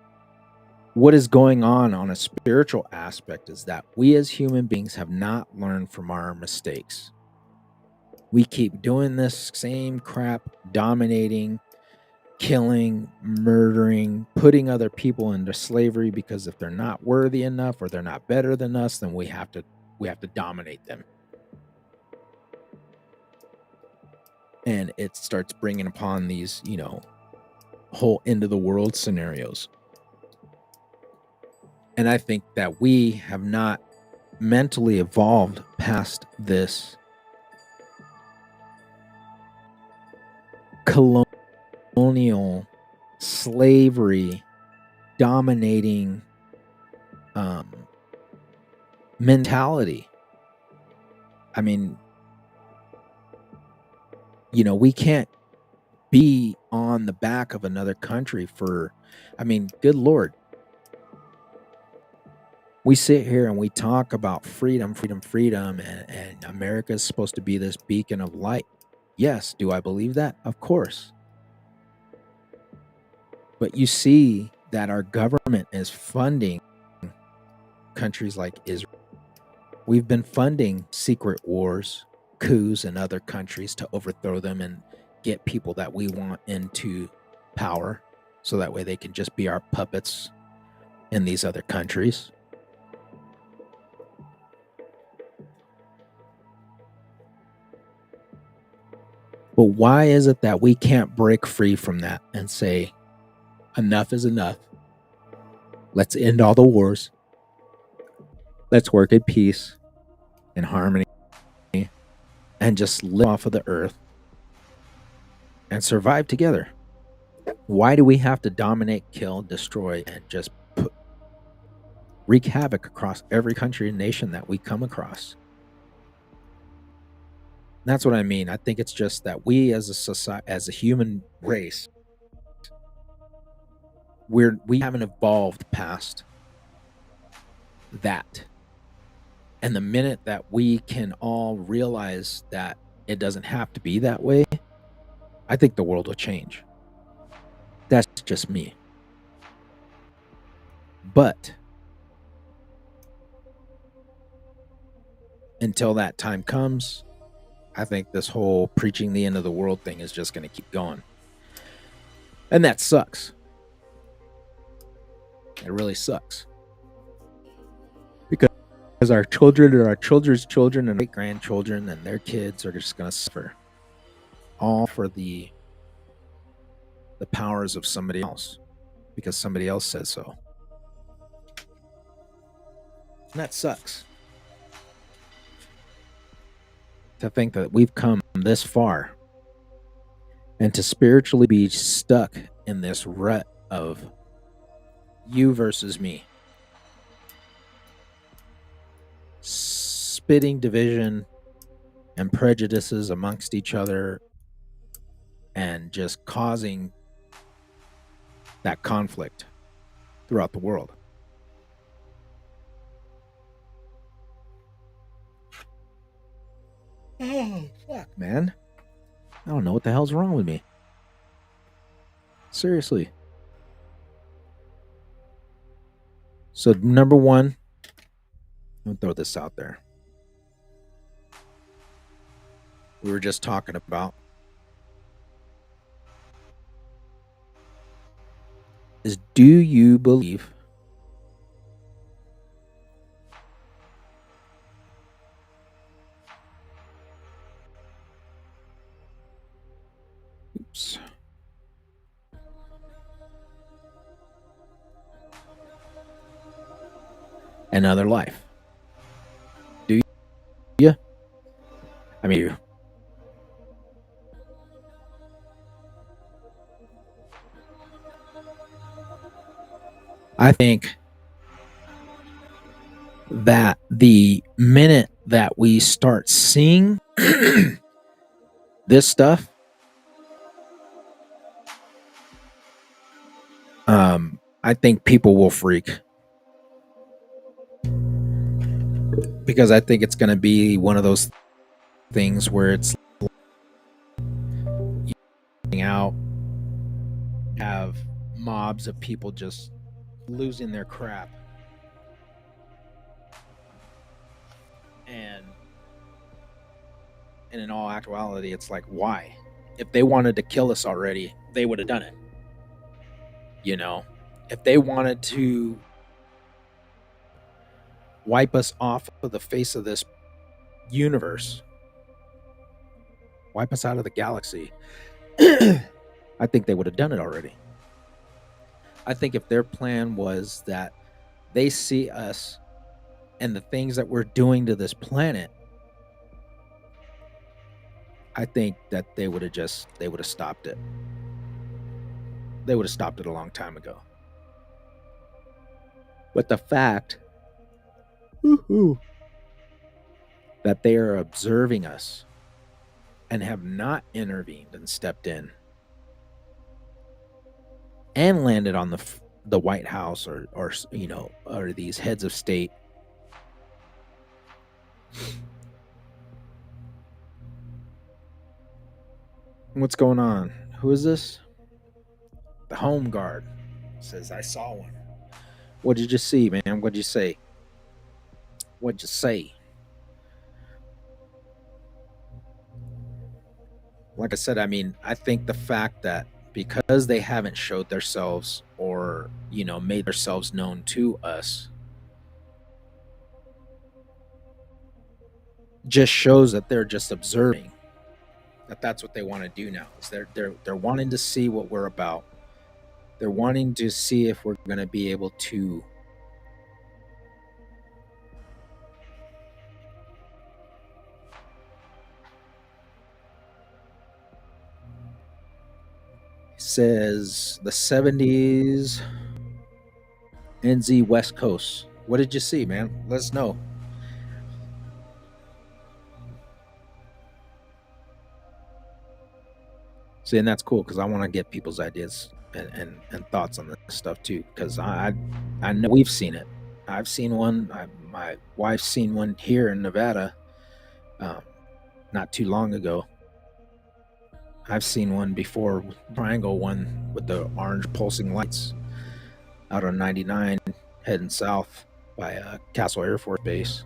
A: what is going on a spiritual aspect is that we as human beings have not learned from our mistakes. We keep doing this same crap, dominating, killing, murdering, putting other people into slavery because if they're not worthy enough or they're not better than us, then we have to dominate them. And it starts bringing upon these, whole end of the world scenarios. And I think that we have not mentally evolved past this colonial slavery dominating mentality. I mean, we can't be on the back of another country good Lord. We sit here and we talk about freedom, and America is supposed to be this beacon of light. Yes, do I believe that? Of course. But you see that our government is funding countries like Israel. We've been funding secret wars, coups in other countries to overthrow them and get people that we want into power so that way they can just be our puppets in these other countries. But why is it that we can't break free from that and say, enough is enough? Let's end all the wars. Let's work in peace and harmony and just live off of the earth and survive together. Why do we have to dominate, kill, destroy, and just wreak havoc across every country and nation that we come across? That's what I mean. I think it's just that we as a society, as a human race, we haven't evolved past that. And the minute that we can all realize that it doesn't have to be that way, I think the world will change. That's just me. But until that time comes, I think this whole preaching the end of the world thing is just going to keep going. And that sucks. It really sucks. Because our children and our children's children and great grandchildren and their kids are just going to suffer. All for the powers of somebody else. Because somebody else says so. And that sucks. To think that we've come this far and to spiritually be stuck in this rut of you versus me, spitting division and prejudices amongst each other and just causing that conflict throughout the world. Oh, fuck, man. I don't know what the hell's wrong with me. Seriously. So, number one, I'll throw this out there. We were just talking about is, do you believe another life? Do you? I mean, you. I think that the minute that we start seeing this stuff, I think people will freak. Because I think it's going to be one of those things where it's out, have mobs of people just losing their crap. And in all actuality, it's like, why? If they wanted to kill us already, they would have done it. You know, if they wanted to wipe us off of the face of this universe, wipe us out of the galaxy, I think they would have done it already. I think if their plan was that they see us and the things that we're doing to this planet, I think that they would have stopped it. They would have stopped it a long time ago. But the fact that they are observing us and have not intervened and stepped in and landed on the White House or these heads of state, what's going on? Who is this? The Home Guard says, I saw one. What did you see, man? What'd you say? What'd you say? Like I said, I mean, I think the fact that because they haven't showed themselves or made themselves known to us, just shows that they're just observing. That's what they want to do now. Is they're wanting to see what we're about. They're wanting to see if we're going to be able to says the 70s NZ West Coast. What did you see, man? Let us know. See, and that's cool because I want to get people's ideas and thoughts on this stuff too. Because I know we've seen it. I've seen one. My wife's seen one here in Nevada, um, not too long ago. I've seen one before, triangle one with the orange pulsing lights out on 99 heading south by Castle Air Force Base.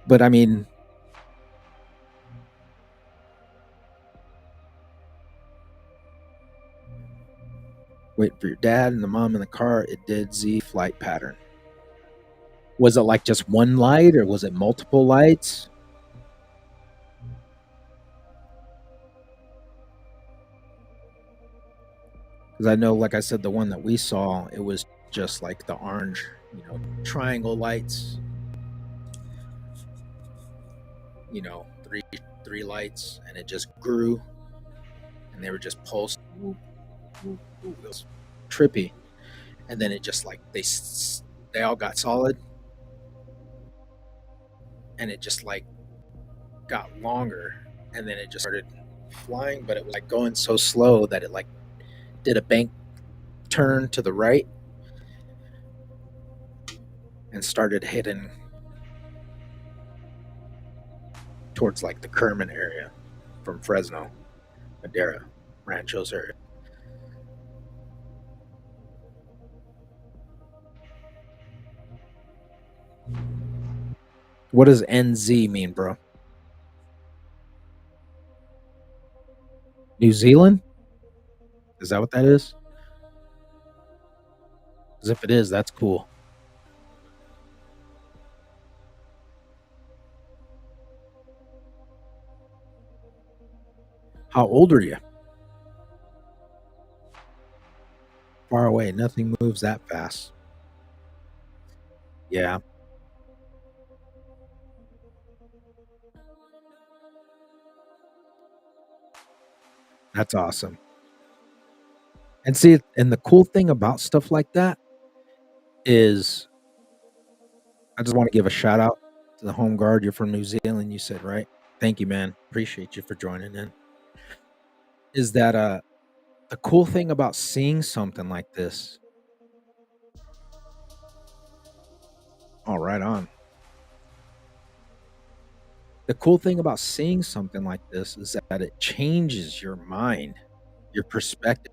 A: But I mean, wait for your dad and the mom in the car. It did Z flight pattern. Was it like just one light or was it multiple lights? Because I know, like I said, the one that we saw, it was just like the orange, triangle lights. Three lights, and it just grew, and they were just pulsing. It was trippy, and then it just like they all got solid, and it just like got longer, and then it just started flying, but it was like going so slow that it like did a bank turn to the right and started heading towards like the Kerman area from Fresno, Madera, Ranchos area. What does NZ mean, bro? New Zealand? Is that what that is? Because if it is, that's cool. How old are you? Far away. Nothing moves that fast. Yeah, that's awesome. And see, and the cool thing about stuff like that is I just want to give a shout out to the home guard. You're from New Zealand, you said, right? Thank you, man. Appreciate you for joining in. Is that the cool thing about seeing something like this? Oh, right on. The cool thing about seeing something like this is that it changes your mind, your perspective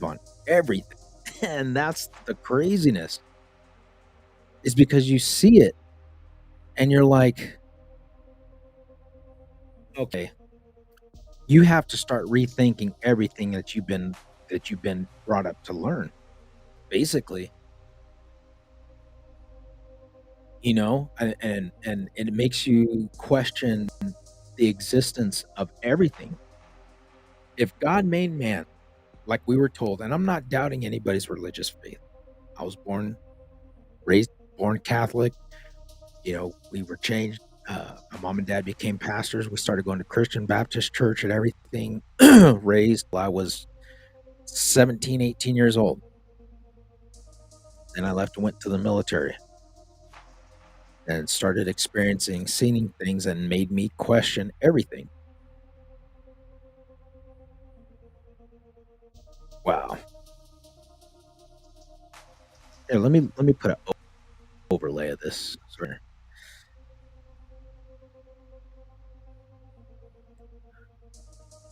A: on everything. And that's the craziness, is because you see it and you're like, okay, you have to start rethinking everything that you've been brought up to learn, basically, and it makes you question the existence of everything. If God made man, like we were told, and I'm not doubting anybody's religious faith. I was raised, born Catholic. We were changed. My mom and dad became pastors. We started going to Christian Baptist church and everything. Raised till I was 17, 18 years old. Then I left and went to the military and started experiencing, seeing things, and made me question everything. Wow. Here, let me put an overlay of this. Sorry.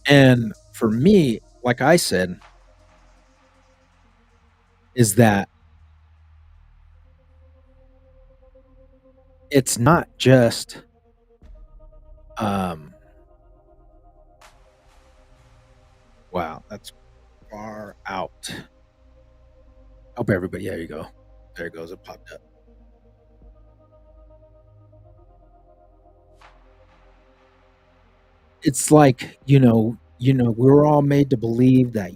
A: And for me, like I said, is that it's not just um Wow, that's far out. Hope everybody there you go. There it goes, it popped up. It's like, we're all made to believe that,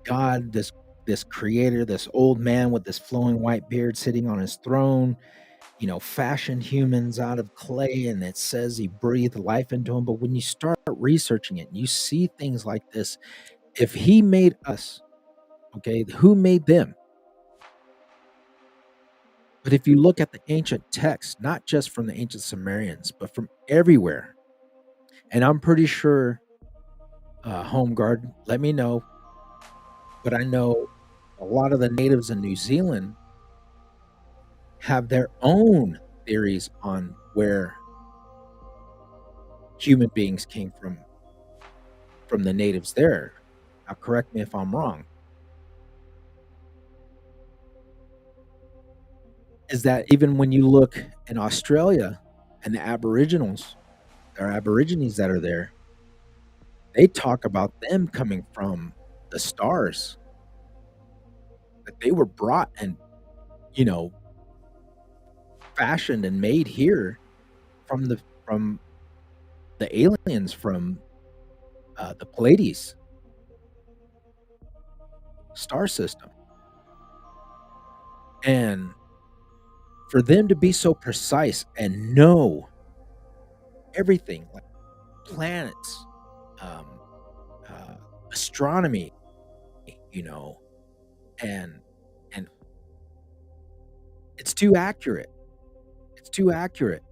A: God, this creator, this old man with this flowing white beard sitting on his throne, fashioned humans out of clay, and it says he breathed life into them. But when you start researching it, you see things like this. If he made us, okay, who made them? But if you look at the ancient texts, not just from the ancient Sumerians, but from everywhere, and I'm pretty sure, Home Guard, let me know, but I know a lot of the natives in New Zealand have their own theories on where human beings came from the natives there. Now, correct me if I'm wrong. Is that even when you look in Australia and the Aboriginals, there are Aborigines that are there, they talk about them coming from the stars, that they were brought and, you know, fashioned and made here from the aliens from the Pleiades star system. And for them to be so precise and know everything, like planets, um, uh, astronomy, you know, and and it's too accurate. It's too accurate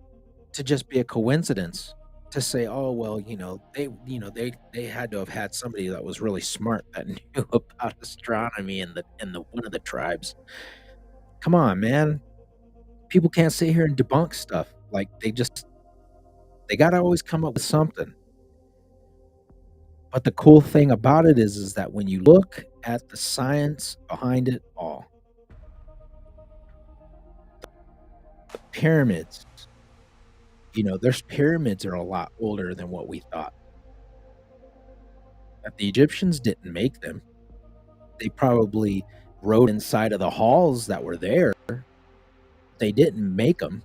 A: to just be a coincidence to say, "Oh, well, they had to have had somebody that was really smart that knew about astronomy in the one of the tribes." Come on, man. People can't sit here and debunk stuff. Like, they gotta always come up with something. But the cool thing about it is that when you look at the science behind it all, pyramids, there's pyramids are a lot older than what we thought. That the Egyptians didn't make them. They probably wrote inside of the halls that were there. They didn't make them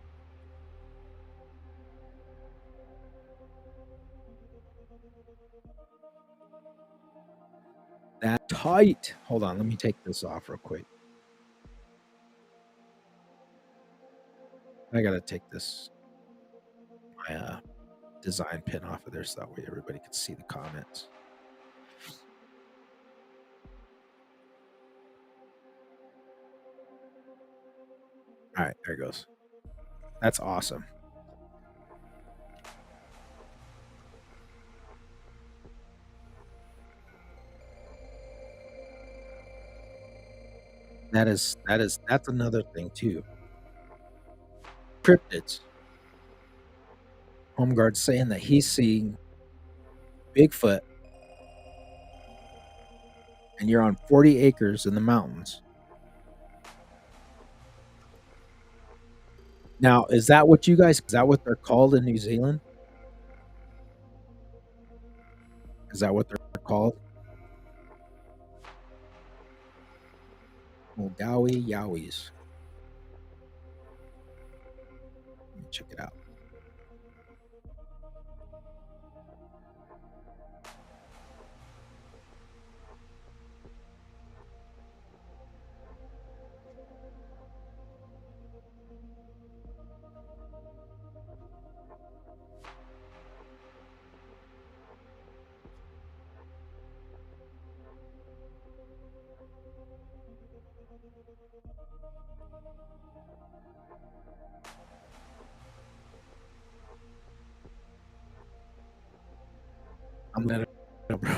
A: that tight. Hold on, let me take this off real quick. I gotta take this my design pin off of there so that way everybody can see the comments. All right, there it goes. That's awesome. That's another thing too. Cryptids. Home guard saying that he's seeing Bigfoot, and you're on 40 acres in the mountains. Now, is that what they're called in New Zealand? Is that what they're called? Mulgawi Yowies. Let me check it out. I'm letting know, bro.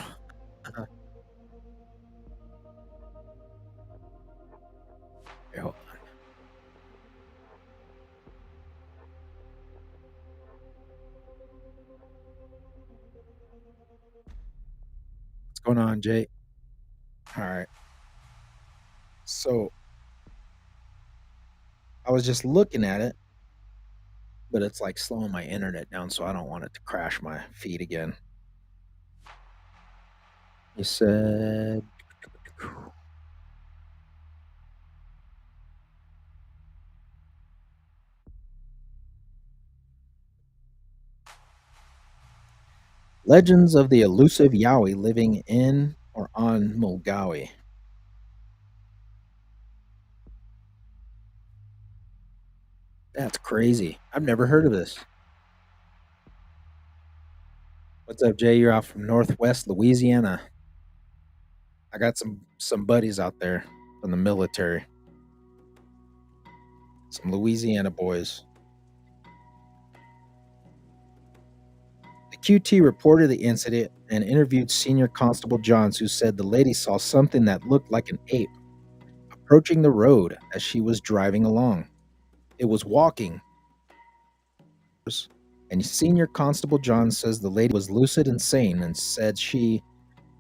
A: Here, hold on. What's going on, Jay? All right. So I was just looking at it, but it's like slowing my internet down, so I don't want it to crash my feed again. He said, legends of the elusive Yowie living in or on Mulgawi. That's crazy. I've never heard of this. What's up, Jay? You're out from Northwest Louisiana. I got some buddies out there from the military. Some Louisiana boys. The QT reported the incident and interviewed Senior Constable Johns, who said the lady saw something that looked like an ape approaching the road as she was driving along. It was walking. And Senior Constable Johns says the lady was lucid and sane and said she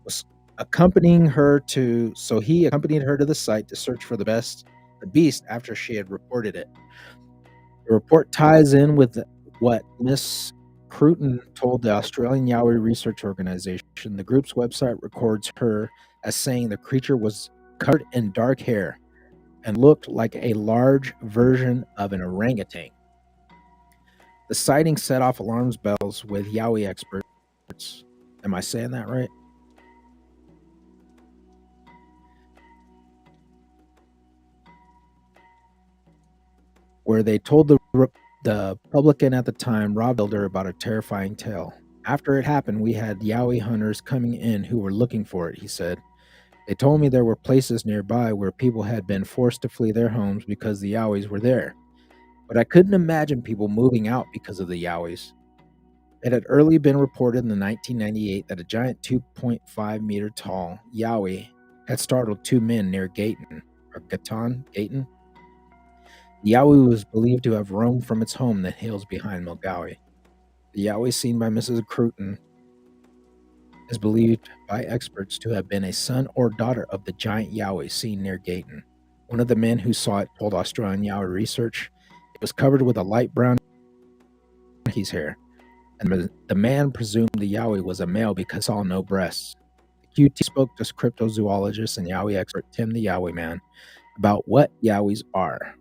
A: was accompanying her to, so he accompanied her to the site to search for the beast after she had reported it. The report ties in with what Miss Cruton told the Australian Yowie Research Organization. The group's website records her as saying the creature was covered in dark hair and looked like a large version of an orangutan. The sighting set off alarm bells with Yowie experts. Am I saying that right? Where they told the publican at the time, Rob Builder, about a terrifying tale. After it happened, we had Yowie hunters coming in who were looking for it, he said. They told me there were places nearby where people had been forced to flee their homes because the Yowies were there. But I couldn't imagine people moving out because of the Yowies. It had early been reported in 1998 that a giant 2.5 meter tall Yowie had startled two men near Gayton. The Yowie was believed to have roamed from its home in the hills behind Mulgawi. The Yowie seen by Mrs. Cruton is believed by experts to have been a son or daughter of the giant Yowie seen near Gayton. One of the men who saw it told Australian Yowie Research it was covered with a light brown monkey's hair, and the man presumed the Yowie was a male because he saw no breasts. The QT spoke to cryptozoologist and Yowie expert Tim the Yowie Man about what Yowies are.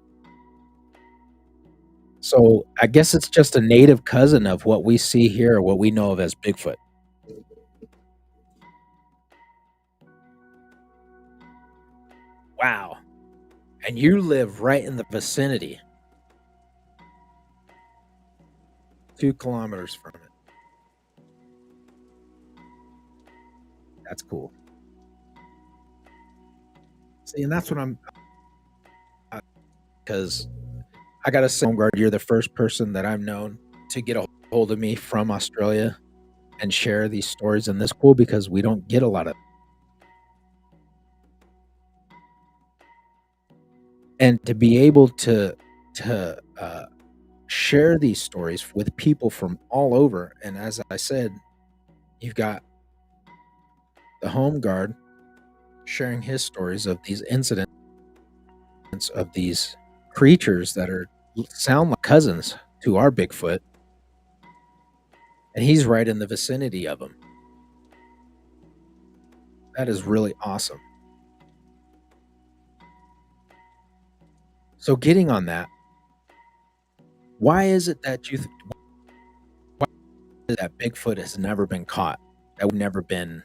A: So I guess it's just a native cousin of what we see here, or what we know of as Bigfoot. Wow. And you live right in the vicinity, 2 kilometers from it. That's cool. See, and that's what I'm, because I got to say, Homeguard, you're the first person that I've known to get a hold of me from Australia and share these stories. And this cool because we don't get a lot of, and to be able to share these stories with people from all over. And as I said, you've got the Home Guard sharing his stories of these incidents of these creatures that are sound like cousins to our Bigfoot, and he's right in the vicinity of them. That is really awesome. So, getting on that, why is it that that Bigfoot has never been caught? That we've never been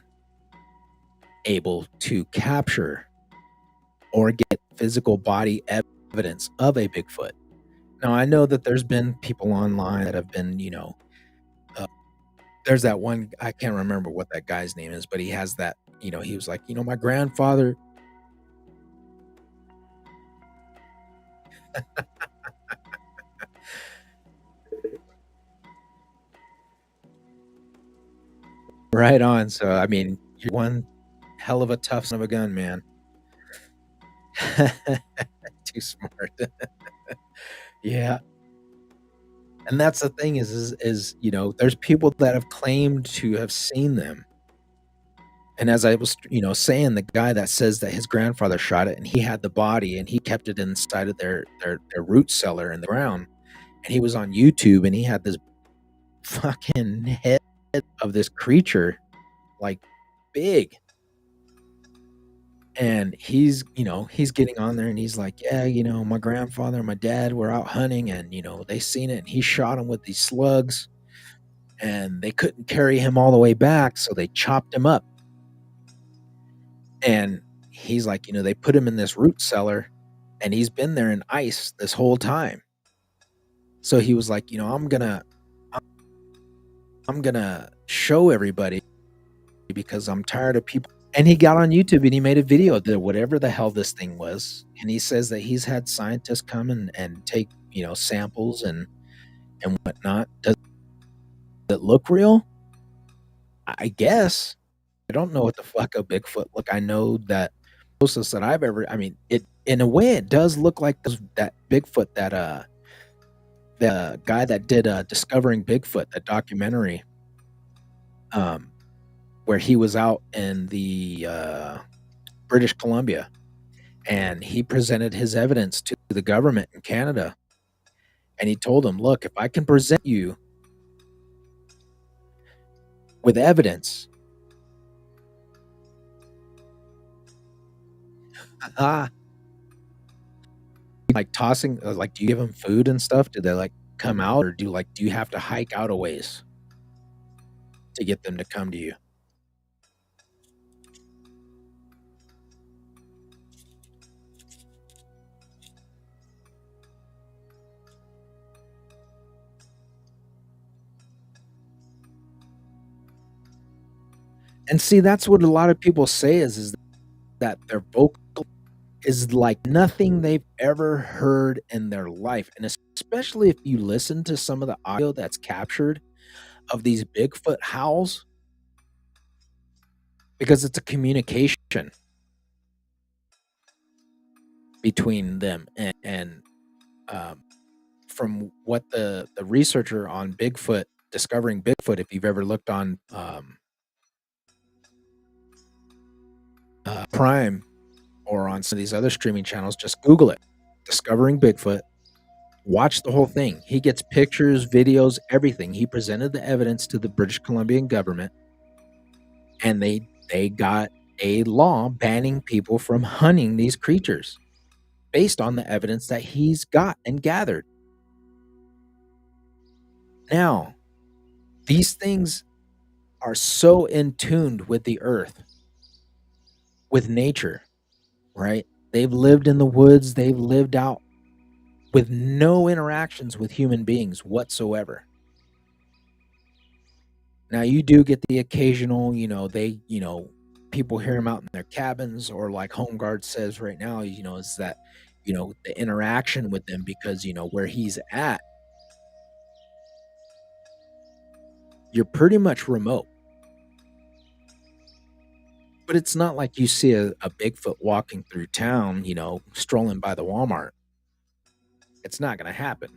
A: able to capture or get physical body evidence of a Bigfoot? Now, I know that there's been people online that have been, there's that one, I can't remember what that guy's name is, but he has that, he was like, my grandfather. Right on. So, I mean, you're one hell of a tough son of a gun, man. Too smart. Yeah. And that's the thing is, there's people that have claimed to have seen them. And as I was, saying, the guy that says that his grandfather shot it and he had the body and he kept it inside of their root cellar in the ground. And he was on YouTube and he had this fucking head of this creature, like big. And he's getting on there and he's like, "Yeah, my grandfather and my dad were out hunting and, they seen it and he shot him with these slugs and they couldn't carry him all the way back, so they chopped him up." And he's like, "They put him in this root cellar and he's been there in ice this whole time." So he was like, I'm gonna show everybody because I'm tired of people. And he got on YouTube and he made a video that whatever the hell this thing was. And he says that he's had scientists come and take, samples and whatnot. Does it look real? I guess. I don't know what the fuck a Bigfoot look. I know that closest that I've ever, I mean, it in a way it does look like that Bigfoot that the guy that did Discovering Bigfoot, that documentary, um, where he was out in the British Columbia and he presented his evidence to the government in Canada. And he told them, "Look, if I can present you with evidence, ah, like tossing, like, do you give them food and stuff? Do they like come out, or do you have to hike out a ways to get them to come to you?" And see, that's what a lot of people say is that their vocal is like nothing they've ever heard in their life. And especially if you listen to some of the audio that's captured of these Bigfoot howls, because it's a communication between them and um, from what the researcher on Bigfoot, Discovering Bigfoot, if you've ever looked on Prime or on some of these other streaming channels, just Google it, Discovering Bigfoot. Watch the whole thing. He gets pictures, videos, everything. He presented the evidence to the British Columbian government, and they got a law banning people from hunting these creatures based on the evidence that he's got and gathered. Now, these things are so in tuned with the earth, with nature, right? They've lived in the woods, they've lived out with no interactions with human beings whatsoever. Now, you do get the occasional, people hear them out in their cabins, or like Home Guard says right now, is that, the interaction with them, because, where he's at, you're pretty much remote. But it's not like you see a Bigfoot walking through town, strolling by the Walmart. It's not going to happen.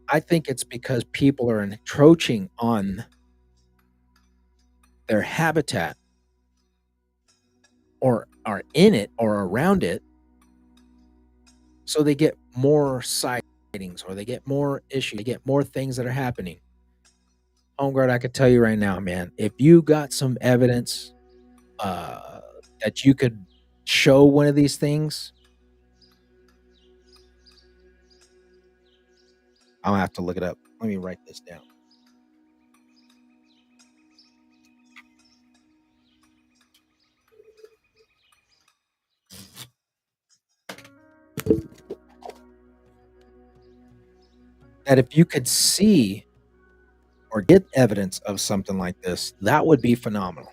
A: I think it's because people are encroaching on their habitat, or are in it or around it, so they get more sightings, or they get more issues, they get more things that are happening. Home Guard, I could tell you right now, man, if you got some evidence uh, that you could show one of these things, I'll have to look it up. Let me write this down. That if you could see or get evidence of something like this, that would be phenomenal.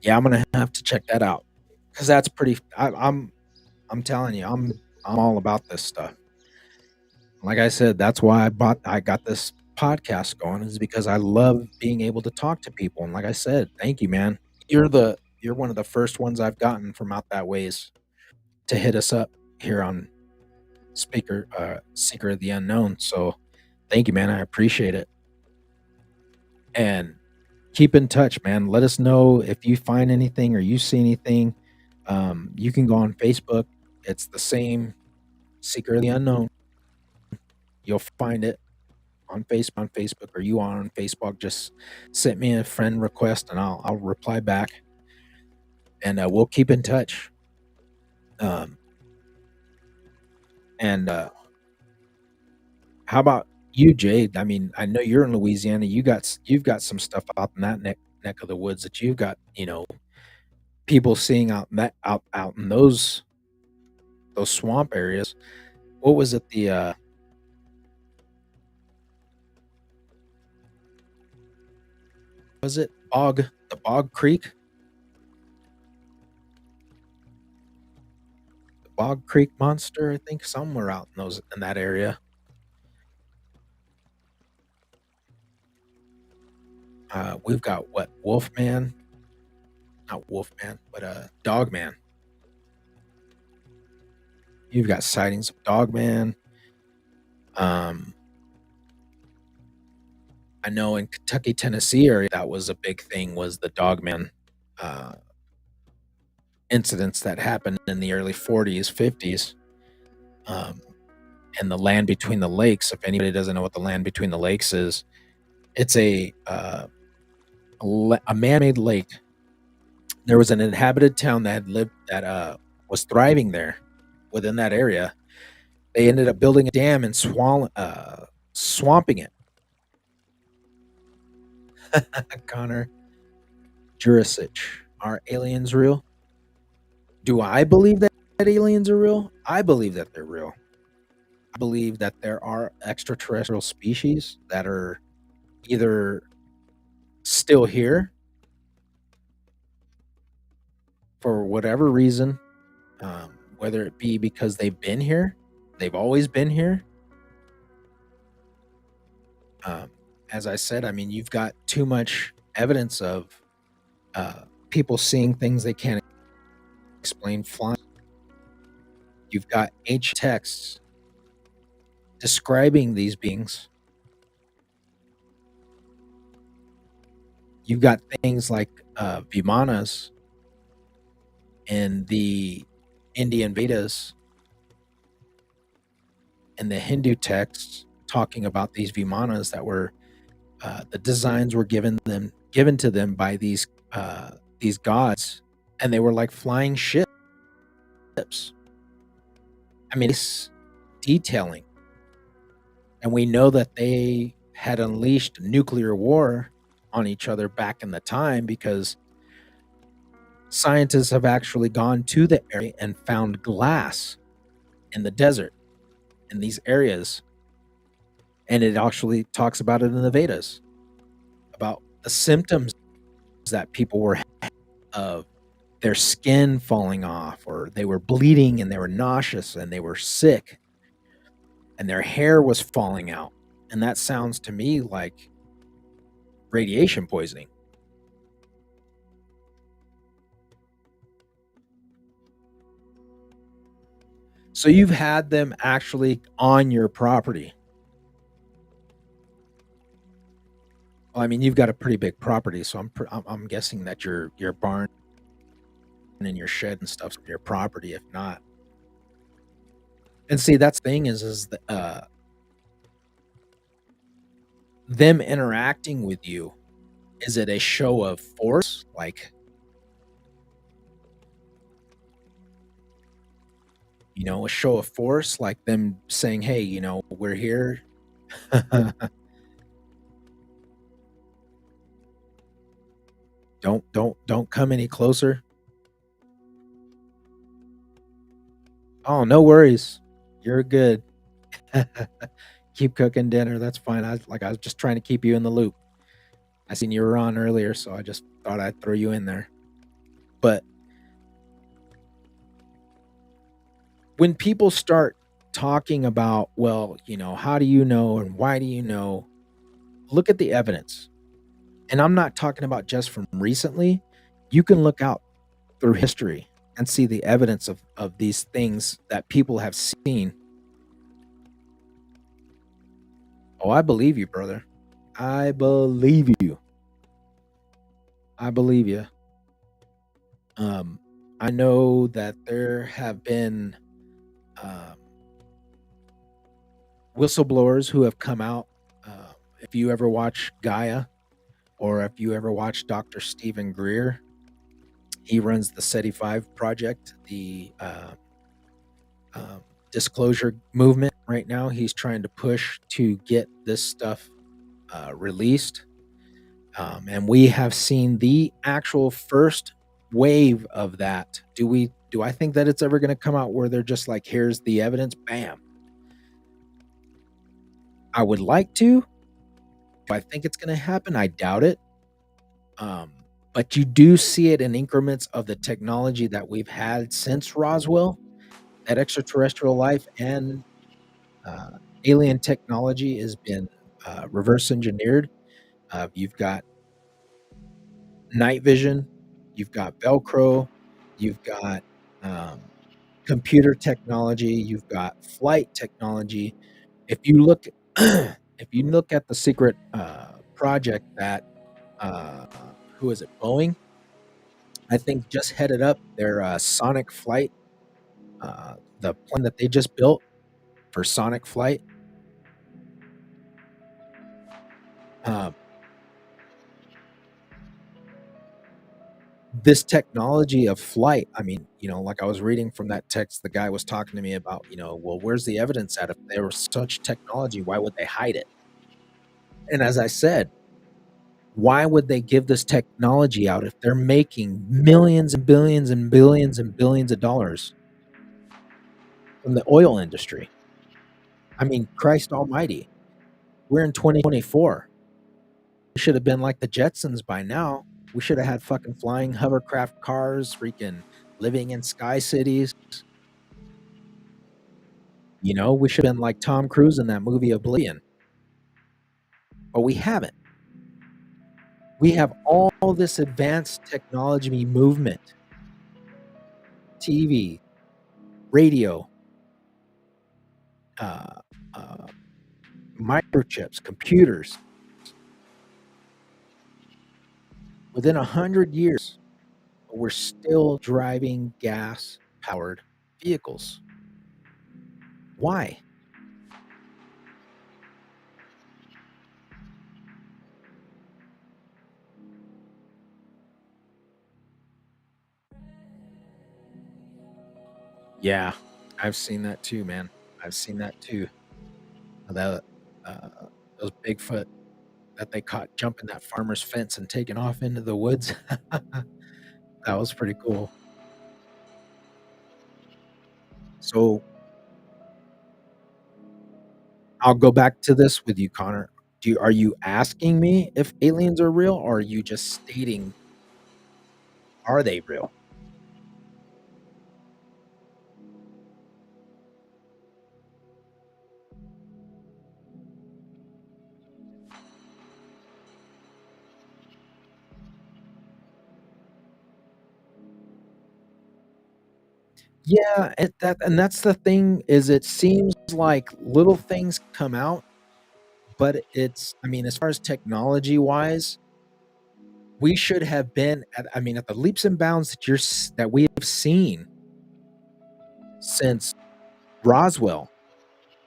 A: Yeah, I'm gonna have to check that out, because that's pretty. I'm telling you, I'm all about this stuff. Like I said, that's why I got this podcast going, is because I love being able to talk to people. And like I said, thank you, man. You're one of the first ones I've gotten from out that ways to hit us up here on Speaker Seeker of the Unknown. So thank you, man. I appreciate it. And keep in touch, man. Let us know if you find anything or you see anything. You can go on Facebook. It's the same, Secretly Unknown. You'll find it on Facebook, or you on Facebook. Just send me a friend request, and I'll reply back, and we'll keep in touch. Um, and how about you, Jade? I mean, I know you're in Louisiana. You've got some stuff out in that neck of the woods that you've got. People seeing out in those swamp areas. What was it? Was it Bog Creek? The Bog Creek monster, I think, somewhere out in that area. We've got what, Wolfman? Not Wolfman, but Dogman. You've got sightings of Dogman. Um, I know in Kentucky, Tennessee area, that was a big thing, was the Dogman uh, incidents that happened in the early 40s, 50s. Um, and the land between the lakes, if anybody doesn't know what the land between the lakes is, it's a man-made lake. There was an inhabited town that was thriving there within that area. They ended up building a dam and swamping it. Connor Jurisic, are aliens real? Do I believe that aliens are real? I believe that they're real. I believe that there are extraterrestrial species that are either still here for whatever reason, whether it be because they've been here, they've always been here. Um, as I said, I mean, you've got too much evidence of people seeing things they can't explain flying. You've got ancient texts describing these beings. You've got things like Vimanas in the Indian Vedas and the Hindu texts talking about these Vimanas that were the designs were given to them by these gods, and they were like flying ships. I mean, it's detailing, and we know that they had unleashed nuclear war on each other back in the time, because scientists have actually gone to the area and found glass in the desert in these areas, and it actually talks about it in the Vedas about the symptoms that people were of their skin falling off, or they were bleeding and they were nauseous and they were sick and their hair was falling out. And that sounds to me like radiation poisoning. So you've had them actually on your property. Well, I mean, you've got a pretty big property, so I'm guessing that your barn and your shed and stuff's on your property. If not, and see, that's the thing is them interacting with you. Is it a show of force, like, a show of force, like them saying, "Hey, we're here." Don't come any closer. Oh, no worries. You're good. Keep cooking dinner. That's fine. I was just trying to keep you in the loop. I seen you were on earlier, so I just thought I'd throw you in there. But when people start talking about, well, how do you know and why do you know? Look at the evidence. And I'm not talking about just from recently. You can look out through history and see the evidence of these things that people have seen. Oh, I believe you, brother. I believe you. I believe you. Um, I know that there have been um, whistleblowers who have come out. If you ever watch Gaia, or if you ever watch Dr. Stephen Greer, he runs the SETI 5 project, the um, disclosure movement right now. He's trying to push to get this stuff released. And we have seen the actual first wave of that. Do I think that it's ever going to come out where they're just like, here's the evidence, bam? I would like to. Do I think it's going to happen? I doubt it. Um, but you do see it in increments of the technology that we've had since Roswell. That extraterrestrial life and uh, alien technology has been reverse engineered. You've got night vision, you've got Velcro, you've got um, computer technology, you've got flight technology. If you look, if you look at the secret project that uh, who is it? Boeing, I think, just headed up their sonic flight, the plane that they just built for sonic flight. Um, this technology of flight, I mean, like I was reading from that text, the guy was talking to me about, well, where's the evidence at? If there was such technology, why would they hide it? And as I said, why would they give this technology out if they're making millions and billions and billions and billions of dollars from the oil industry? I mean, Christ almighty, we're in 2024. We should have been like the Jetsons by now. We should have had fucking flying hovercraft cars, freaking living in sky cities. We should have been like Tom Cruise in that movie Oblivion, but we haven't. We have all this advanced technology movement, TV, radio, uh, uh, microchips, computers. Within 100 years, we're still driving gas-powered vehicles. Why? Yeah, I've seen that too, man. I've seen that too. That uh, those Bigfoot that they caught jumping that farmer's fence and taking off into the woods. That was pretty cool. So I'll go back to this with you, Connor. Are you asking me if aliens are real, or are you just stating, are they real? Yeah, that's the thing, is it seems like little things come out, but I mean, as far as technology wise, we should have been at, I mean, at the leaps and bounds that we have seen since Roswell,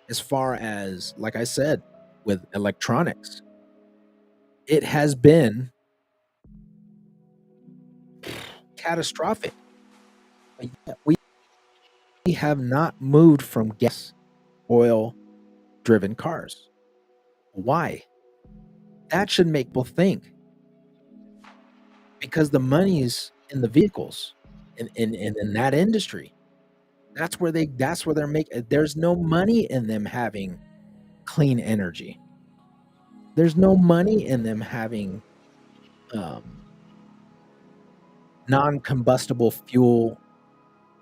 A: as far as, like I said, with electronics, it has been catastrophic. But yet we have not moved from gas, oil driven cars. Why? That should make people think, because the money's in the vehicles, in that industry. That's where they're making, there's no money in them having clean energy. There's no money in them having um, non-combustible fuel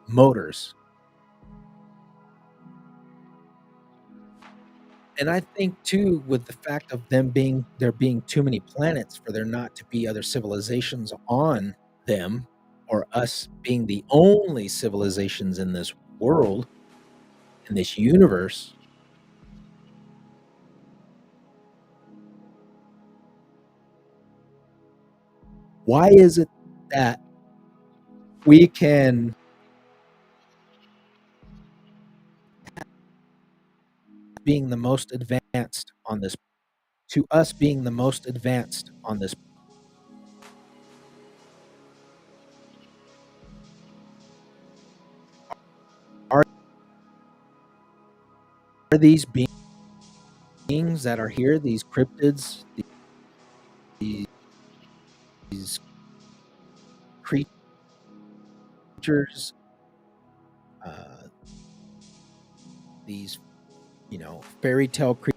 A: motors. And I think too, with the fact of there being too many planets for there not to be other civilizations on them, or us being the only civilizations in this world, in this universe, Why is it that we can being the most advanced on this to us being the most advanced on this are these beings that are here, these cryptids, these creatures, uh, these fairy tale creatures.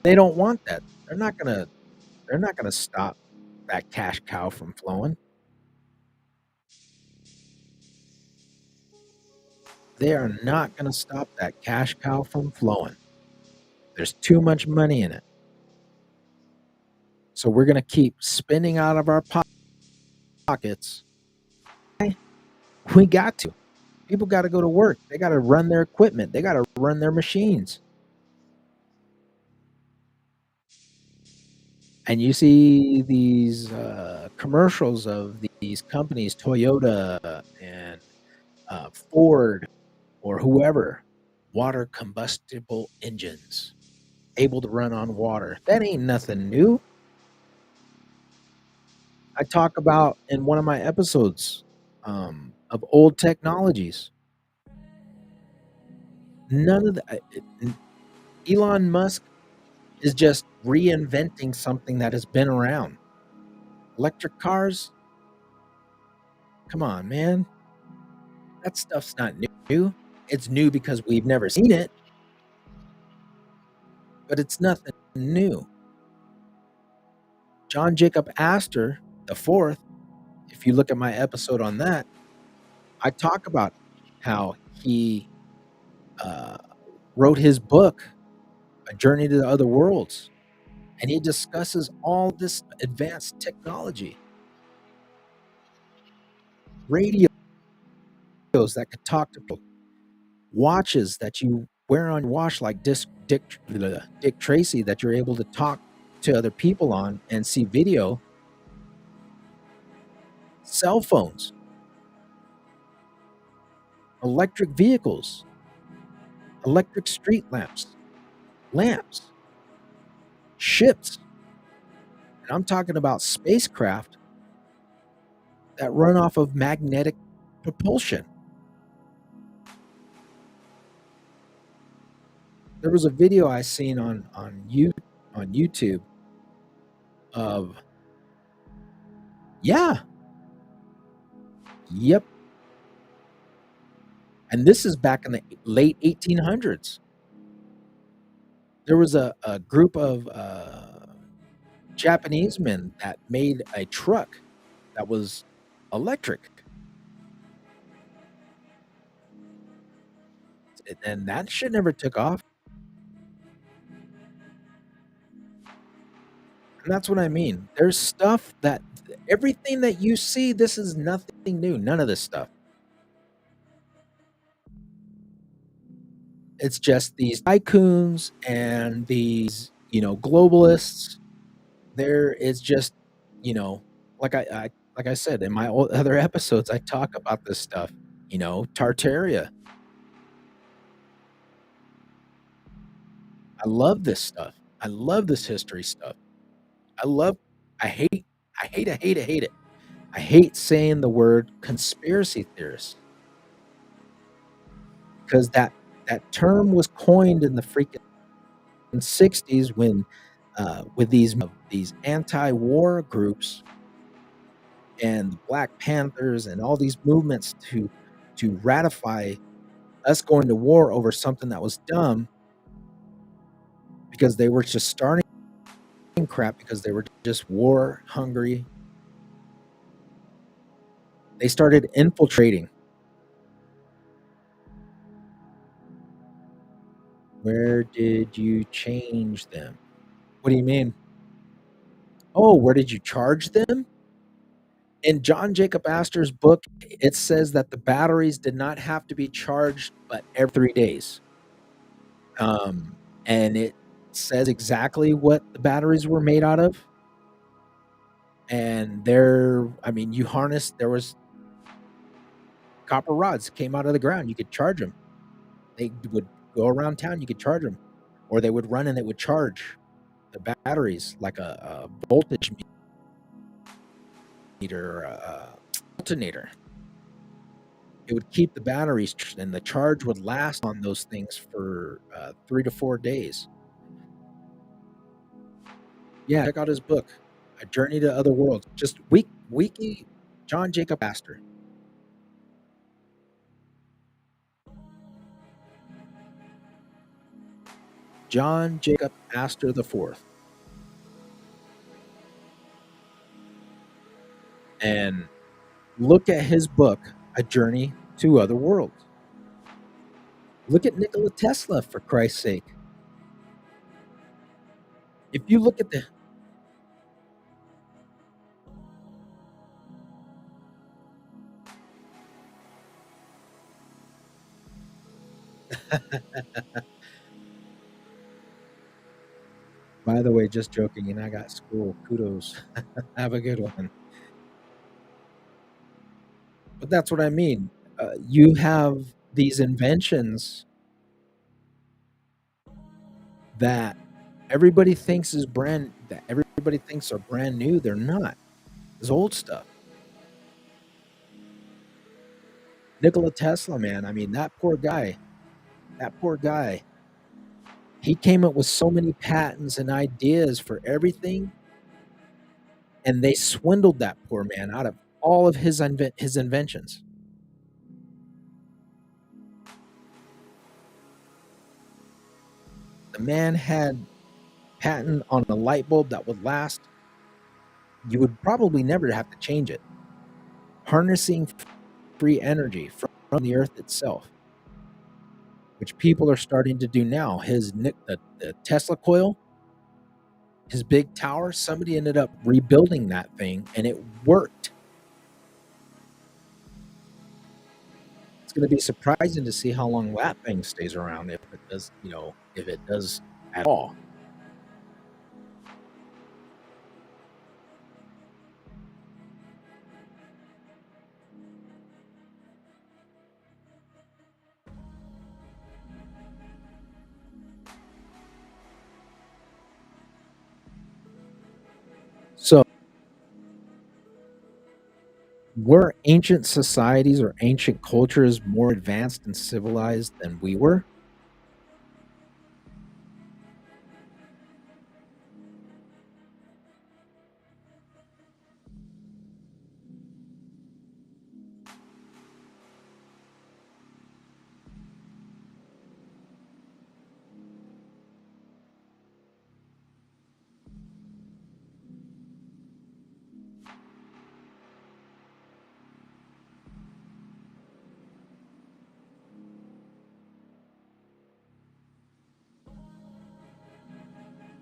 A: They don't want that. They're not gonna stop that cash cow from flowing. They are not gonna stop that cash cow from flowing. There's too much money in it. So we're gonna keep spending out of our pockets. We got to. People got to go to work. They got to run their equipment. They got to run their machines. And you see these commercials of these companies, Toyota and Ford or whoever, water combustible engines, able to run on water. That ain't nothing new. I talk about in one of my episodes of old technologies. None of the Elon Musk is just reinventing something that has been around. Electric cars, come on, man. That stuff's not new. It's new because we've never seen it, but it's nothing new. John Jacob Astor the fourth, if you look at my episode on that, I talk about how he uh, wrote his book, A Journey to the Other Worlds, and he discusses all this advanced technology, radios that could talk to people, watches that you wear on your watch like Dick Tracy that you're able to talk to other people on and see video, cell phones, electric vehicles, electric street lamps, ships. And I'm talking about spacecraft that run off of magnetic propulsion. There was a video I seen on YouTube of yeah, yep. And this is back in the late 1800s. There was a group of Japanese men that made a truck that was electric. And that shit never took off. And that's what I mean. There's stuff that everything that you see, this is nothing new. None of this stuff. It's just these tycoons and these, globalists. There is just, you know, like I said in my other episodes, I talk about this stuff. Tartaria. I love this stuff. I love this history stuff. I love. I hate. I hate. I hate. I hate it. I hate saying the word conspiracy theorist because that term was coined in the freaking 60s when with these anti-war groups and the Black Panthers and all these movements to ratify us going to war over something that was dumb because they were just starting crap because they were just war hungry. They started infiltrating. Where did you change them? What do you mean? Oh, where did you charge them? In John Jacob Astor's book, it says that the batteries did not have to be charged, but every 3 days. And it says exactly what the batteries were made out of, and I mean, you harnessed there was copper rods came out of the ground, you could charge them. They would go around town, you could charge them, or they would run and it would charge the batteries like a voltage meter or a alternator. It would keep the batteries and the charge would last on those things for 3 to 4 days. Yeah, check out his book, A Journey to Other Worlds. Just wiki John Jacob Astor. John Jacob Astor the Fourth. And look at his book, A Journey to Other Worlds. Look at Nikola Tesla, for Christ's sake. If you look at the By the way, just joking, and I got school. Kudos. Have a good one. But that's what I mean. You have these inventions that everybody thinks are brand new. They're not. It's old stuff. Nikola Tesla, man. I mean, that poor guy. That poor guy. He came up with so many patents and ideas for everything, and they swindled that poor man out of all of his inventions. The man had patent on a light bulb that would last. You would probably never have to change it. Harnessing free energy from the earth itself, which people are starting to do now. The Tesla coil, his big tower, somebody ended up rebuilding that thing and it worked. It's going to be surprising to see how long that thing stays around, if it does, if it does at all. So, were ancient societies or ancient cultures more advanced and civilized than we were?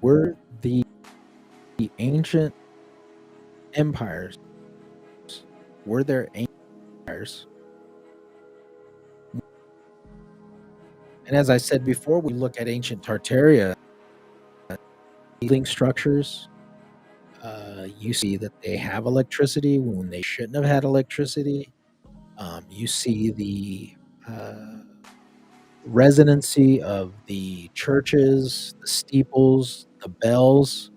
A: Were the ancient empires, were there ancient empires? And as I said before, we look at ancient Tartaria, healing structures. You see that they have electricity when they shouldn't have had electricity. You see the resonancy of the churches, the steeples, the bells,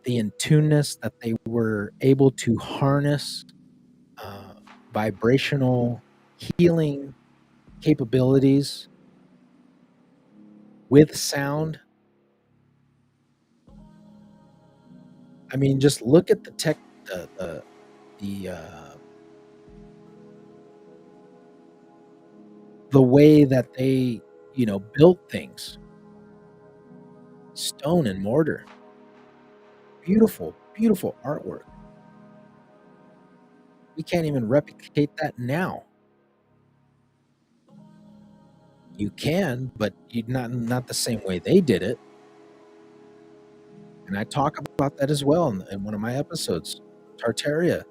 A: the in tuneness that they were able to harness uh, vibrational healing capabilities with sound. I mean, just look at the tech, the the way that they, built things, stone and mortar, beautiful, beautiful artwork. We can't even replicate that now. You can, but you not the same way they did it. And I talk about that as well in one of my episodes, Tartaria.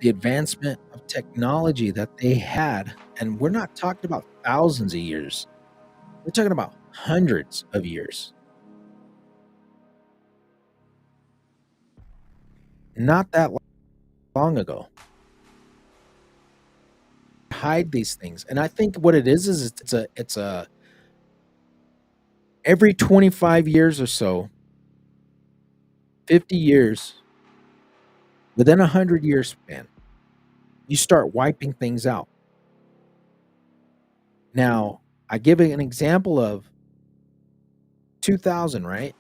A: the advancement of technology that they had, and we're not talking about thousands of years. We're talking about hundreds of years. Not that long ago. Hide these things. And I think what it is it's a every 25 years or so, 50 years, within a 100-year span, you start wiping things out. Now, I give an example of 2000, right?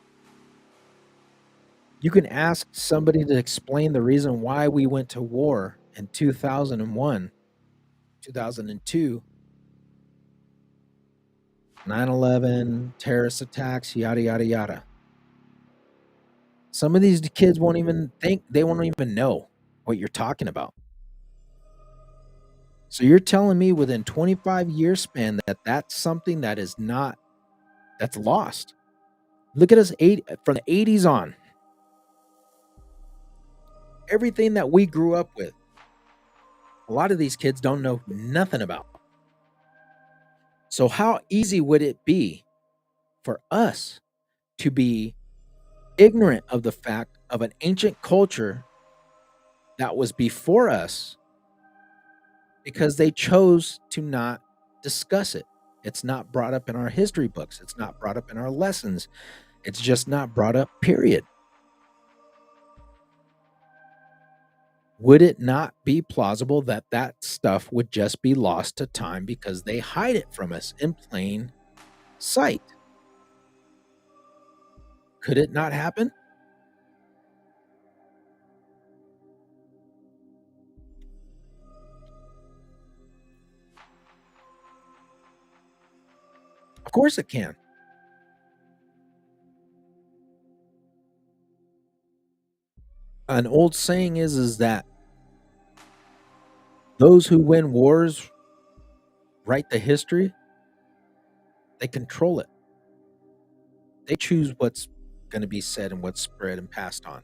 A: You can ask somebody to explain the reason why we went to war in 2001, 2002, 9/11, terrorist attacks, yada, yada, yada. Some of these kids won't even think, they won't even know what you're talking about. So you're telling me within 25 year span that that's something that is not, that's lost. Look at us from the 80s on. Everything that we grew up with, a lot of these kids don't know nothing about. So how easy would it be for us to be ignorant of the fact of an ancient culture that was before us because they chose to not discuss it? It's not brought up in our history books. It's not brought up in our lessons. It's just not brought up, period. Would it not be plausible that that stuff would just be lost to time because they hide it from us in plain sight? Could it not happen? Of course it can. An old saying is that those who win wars write the history, they control it. They choose what's going to be said and what's spread and passed on.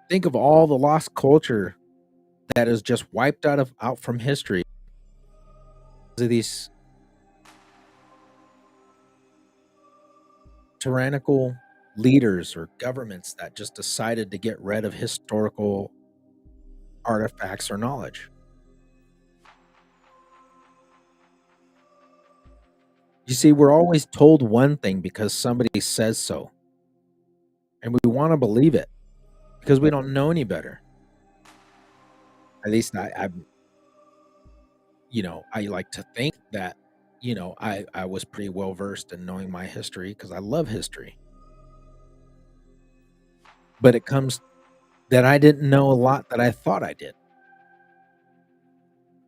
A: Think of all the lost culture that is just wiped out from history because of these tyrannical leaders or governments that just decided to get rid of historical artifacts or knowledge. You see, we're always told one thing because somebody says so, and we want to believe it because we don't know any better. At least I like to think that, I was pretty well versed in knowing my history because I love history. But it comes that I didn't know a lot that I thought I did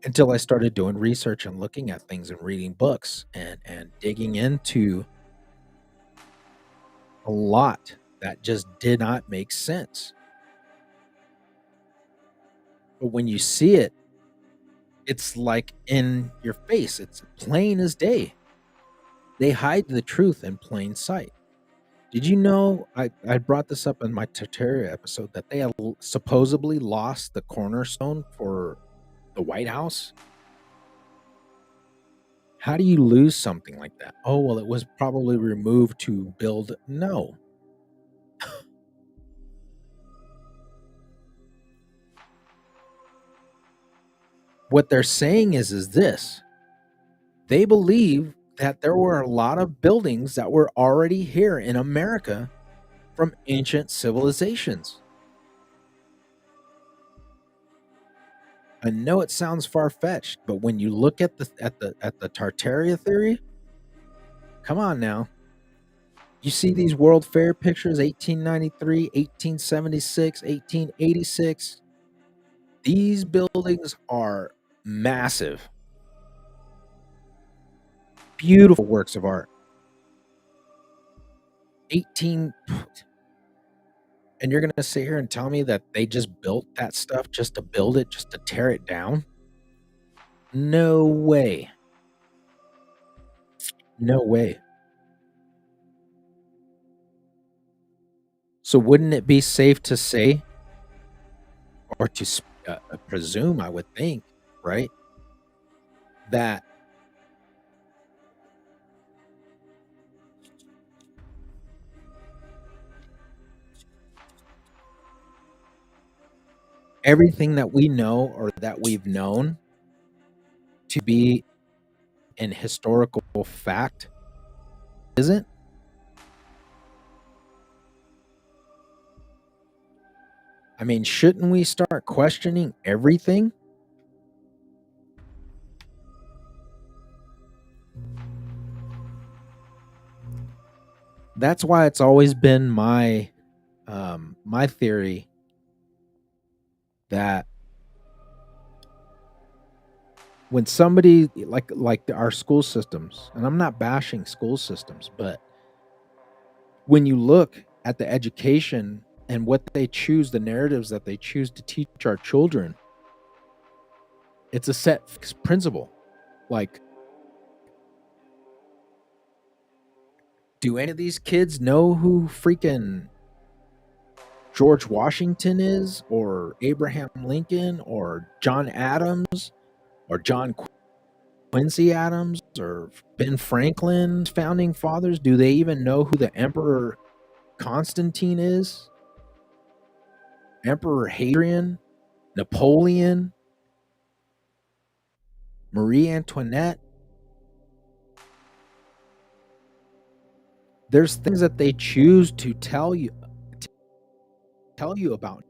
A: until I started doing research and looking at things and reading books and digging into a lot that just did not make sense. But when you see it, it's like in your face. It's plain as day. They hide the truth in plain sight. Did you know I brought this up in my Tartaria episode that they have supposedly lost the cornerstone for the White House? How do you lose something like that? Oh, well, it was probably removed to build. No. What they're saying is this. They believe that there were a lot of buildings that were already here in America from ancient civilizations. I know it sounds far-fetched, but when you look at the Tartaria theory, come on now. You see these World Fair pictures, 1893, 1876, 1886. These buildings are massive, beautiful works of art. 18, and you're going to sit here and tell me that they just built that stuff just to build it, just to tear it down? No way. No way. So wouldn't it be safe to say or to presume, I would think, right, that everything that we know or that we've known to be an historical fact isn't? I mean, shouldn't we start questioning everything? That's why it's always been my theory that when somebody like our school systems, and I'm not bashing school systems, but when you look at the education and what they choose, the narratives that they choose to teach our children, it's a set principle. Like, do any of these kids know who freaking George Washington is, or Abraham Lincoln, or John Adams, or John Quincy Adams, or Ben Franklin's founding fathers? Do they even know who the Emperor Constantine is? Emperor Hadrian, Napoleon, Marie Antoinette? There's things that they choose to tell you about.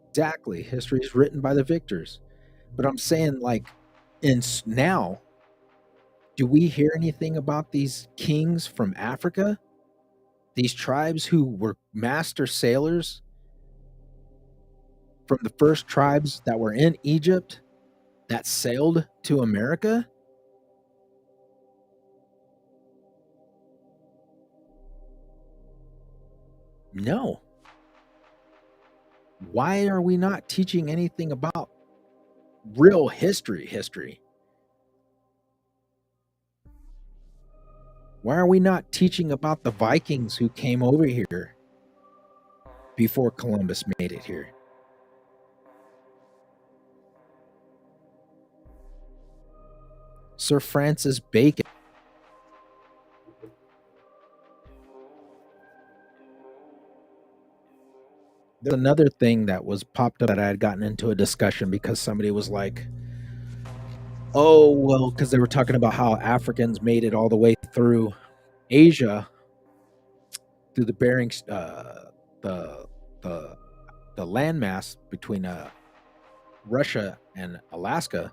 A: Exactly, history is written by the victors. But I'm saying, like, now, do we hear anything about these kings from Africa? These tribes who were master sailors from the first tribes that were in Egypt that sailed to America? No. Why are we not teaching anything about real history? Why are we not teaching about the Vikings who came over here before Columbus made it here? Sir Francis Bacon. There's another thing that was popped up that I had gotten into a discussion because somebody was like, "Oh, well," because they were talking about how Africans made it all the way through Asia, through the Bering, the the the landmass between Russia and Alaska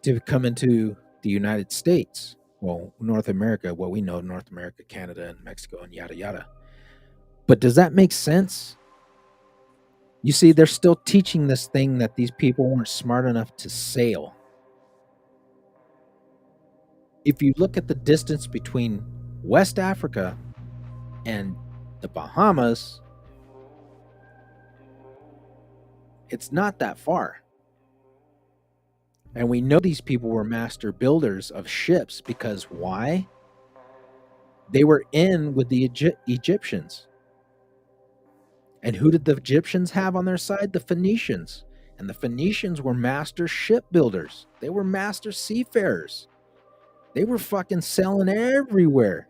A: to come into the United States. Well, North America, what we know, North America, Canada, and Mexico, and yada yada. But does that make sense? You see, they're still teaching this thing that these people weren't smart enough to sail. If you look at the distance between West Africa and the Bahamas, it's not that far. And we know these people were master builders of ships because why? They were in with the Egyptians. And who did the Egyptians have on their side? The Phoenicians. And the Phoenicians were master shipbuilders. They were master seafarers. They were fucking sailing everywhere.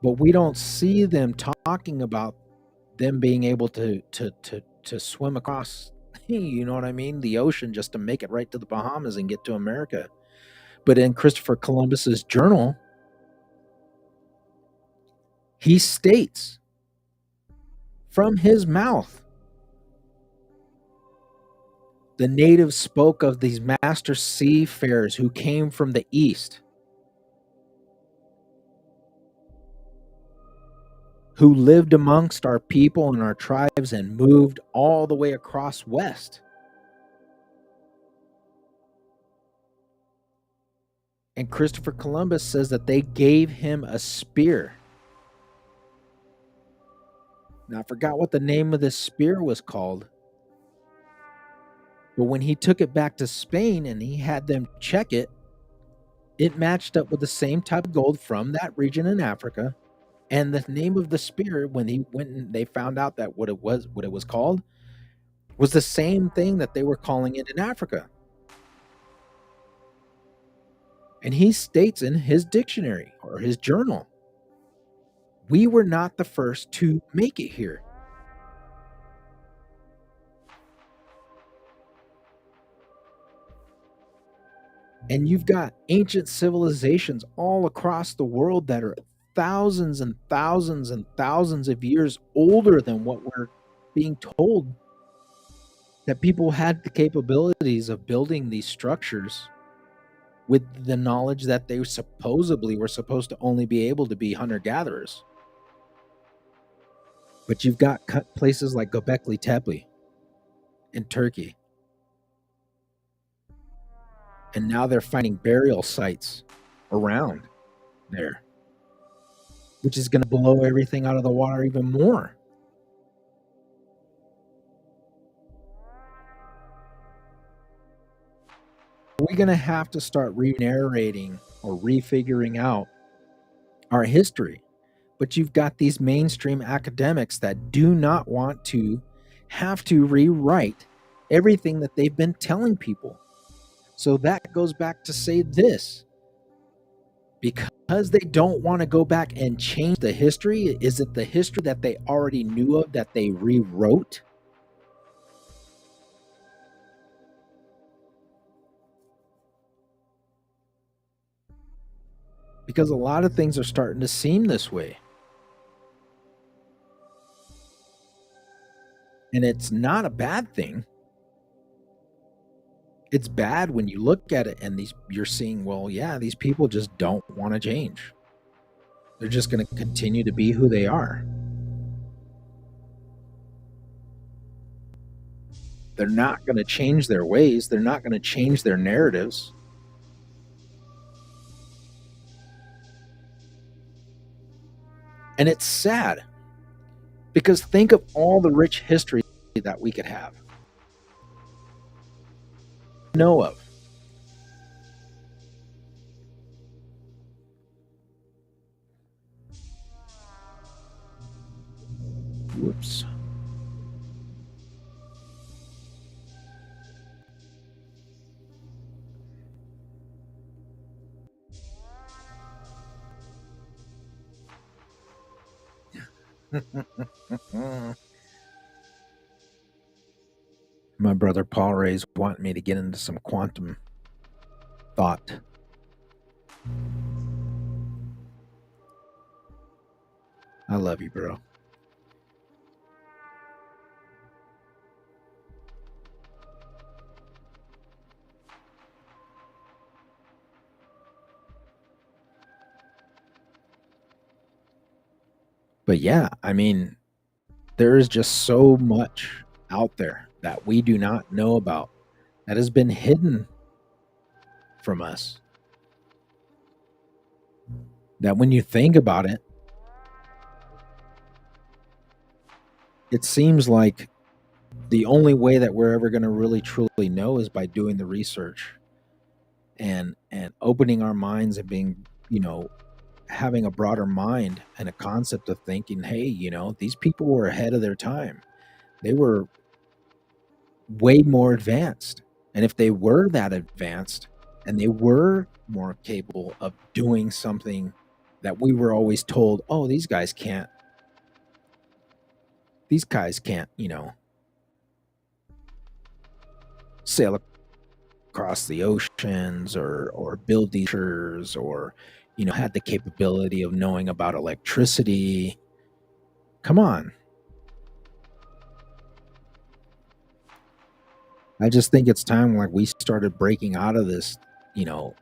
A: But we don't see them talking about them being able to swim across, you know what I mean, the ocean just to make it right to the Bahamas and get to America. But in Christopher Columbus's journal, he states from his mouth the natives spoke of these master seafarers who came from the east, who lived amongst our people and our tribes and moved all the way across west. And Christopher Columbus says that they gave him a spear. Now, I forgot what the name of this spear was called, But when he took it back to Spain and he had them check it, it matched up with the same type of gold from that region in Africa. And the name of the spear, when he went and they found out that what it was called, was the same thing that they were calling it in Africa. And he states in his dictionary or his journal, we were not the first to make it here. And you've got ancient civilizations all across the world that are thousands and thousands and thousands of years older than what we're being told, that people had the capabilities of building these structures with the knowledge that they supposedly were supposed to only be able to be hunter gatherers. But you've got places like Göbekli Tepe in Turkey, and now they're finding burial sites around there, which is going to blow everything out of the water even more. We're going to have to start re-narrating or refiguring out our history. But you've got these mainstream academics that do not want to have to rewrite everything that they've been telling people. So that goes back to say this: because they don't want to go back and change the history, is it the history that they already knew of that they rewrote? Because a lot of things are starting to seem this way. And it's not a bad thing. It's bad when you look at it and you're seeing, well, yeah, these people just don't want to change. They're just going to continue to be who they are. They're not going to change their ways. They're not going to change their narratives. And it's sad because think of all the rich history that we could have, know of. Whoops. My brother Paul Ray's wanting me to get into some quantum thought. I love you, bro. But yeah, I mean, there is just so much out there that we do not know about that has been hidden from us. That when you think about it, it seems like the only way that we're ever going to really truly know is by doing the research and opening our minds and being, having a broader mind and a concept of thinking, hey, these people were ahead of their time. They were way more advanced. And if they were that advanced and they were more capable of doing something that we were always told, oh, these guys can't, sail across the oceans or build these structures or, had the capability of knowing about electricity. Come on. I just think it's time like we started breaking out of this, you know,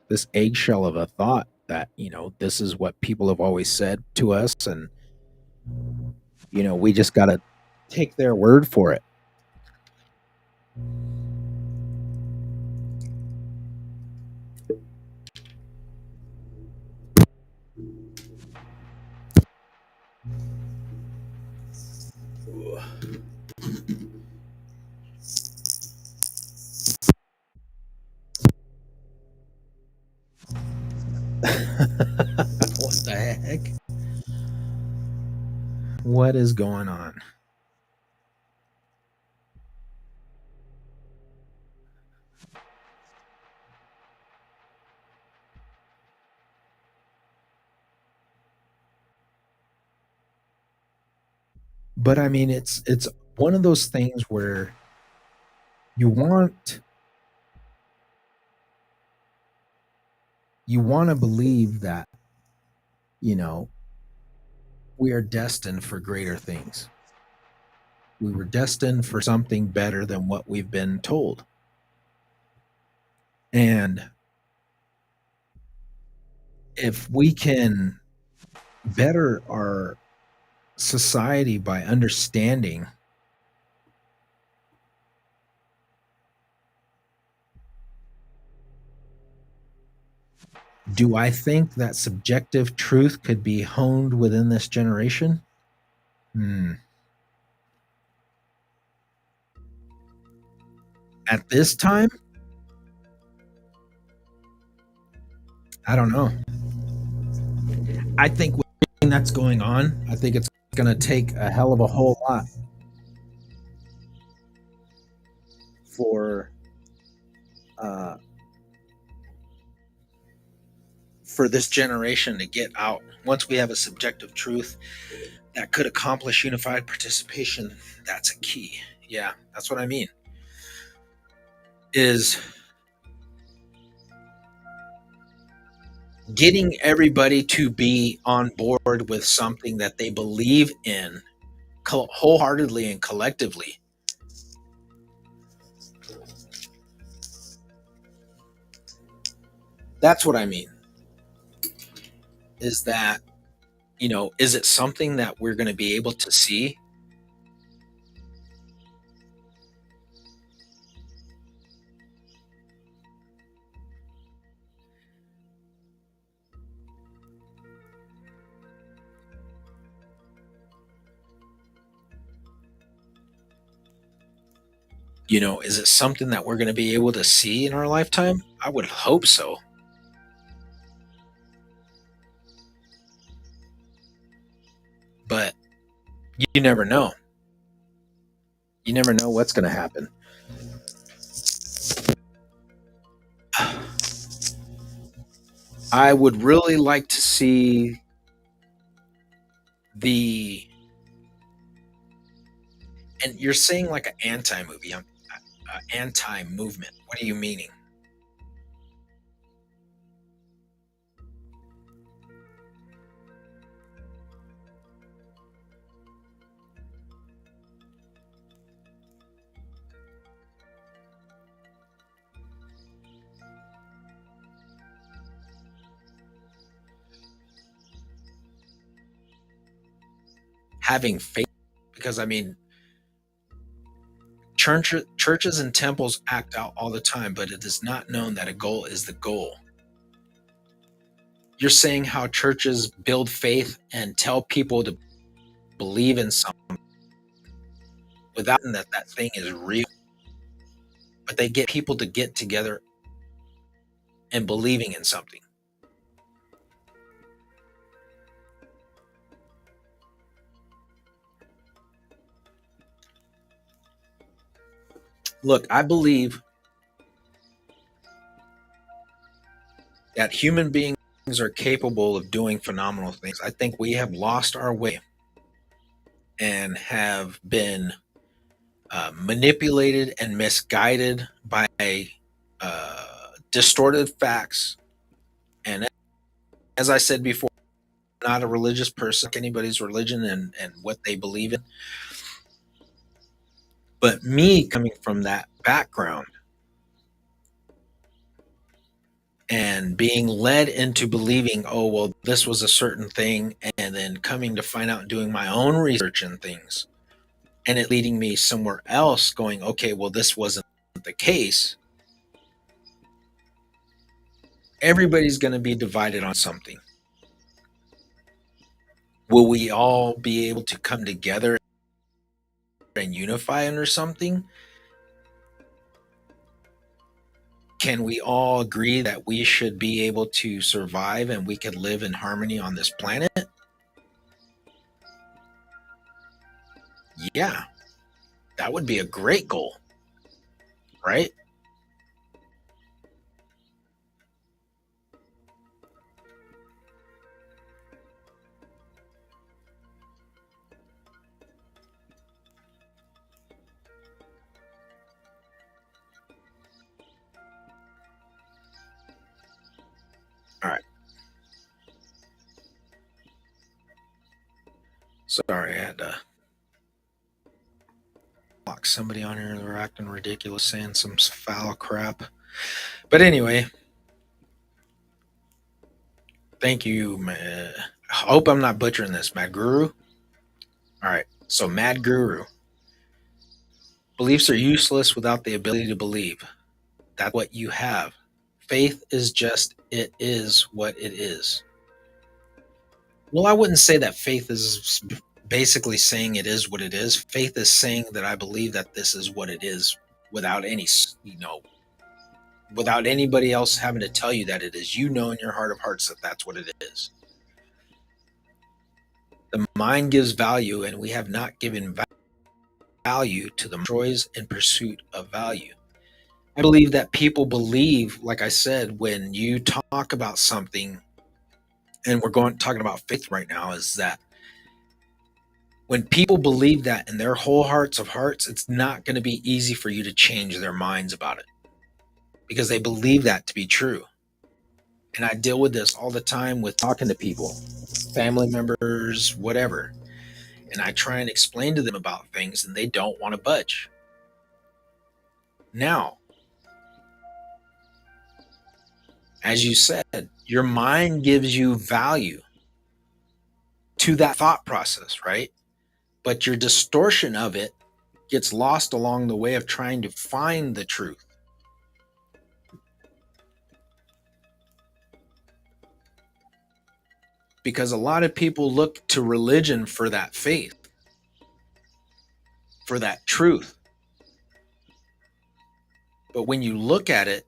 A: this eggshell of a thought that, this is what people have always said to us and we just got to take their word for it. What the heck? What is going on? But I mean, it's one of those things where you want you want to believe that, you know, we are destined for greater things. We were destined for something better than what we've been told. And if we can better our society by understanding, do I think that subjective truth could be honed within this generation? Hmm. At this time, I don't know. I think with everything that's going on, I think it's going to take a hell of a whole lot for uh, for this generation to get out. Once we have a subjective truth that could accomplish unified participation, that's a key. Yeah, that's what I mean. Is getting everybody to be on board with something that they believe in wholeheartedly and collectively. That's what I mean. Is that, is it something that we're going to be able to see? Is it something that we're going to be able to see in our lifetime? I would hope so. But you never know. You never know what's going to happen. I would really like to see the, and you're saying like an anti movie, anti movement. What are you meaning? Having faith, because I mean, churches and temples act out all the time, but it is not known that a goal is the goal. You're saying how churches build faith and tell people to believe in something without that thing is real, but they get people to get together and believing in something. Look, I believe that human beings are capable of doing phenomenal things. I think we have lost our way and have been manipulated and misguided by distorted facts. And as I said before, I'm not a religious person, anybody's religion and what they believe in. But me coming from that background and being led into believing, oh, well, this was a certain thing, and then coming to find out and doing my own research and things, and it leading me somewhere else, going, okay, well, this wasn't the case. Everybody's going to be divided on something. Will we all be able to come together and unify under something? can we all agree that we should be able to survive and we could live in harmony on this planet? Yeah, that would be a great goal, right? All right. Sorry, I had to block somebody on here. They're acting ridiculous, saying some foul crap. But anyway, thank you, man. I hope I'm not butchering this, Mad Guru. All right. So, Mad Guru. Beliefs are useless without the ability to believe. That's what you have. Faith is just, it is what it is. Well, I wouldn't say that faith is basically saying it is what it is. Faith is saying that I believe that this is what it is without any, without anybody else having to tell you that it is. You know in your heart of hearts that that's what it is. The mind gives value, and we have not given value to the destroys in pursuit of value. I believe that people believe, like I said, when you talk about something, and we're going talking about faith right now, is that when people believe that in their whole hearts of hearts, it's not going to be easy for you to change their minds about it because they believe that to be true. And I deal with this all the time with talking to people, family members, whatever. And I try and explain to them about things and they don't want to budge. Now, as you said, your mind gives you value to that thought process, right? But your distortion of it gets lost along the way of trying to find the truth. Because a lot of people look to religion for that faith, for that truth. But when you look at it,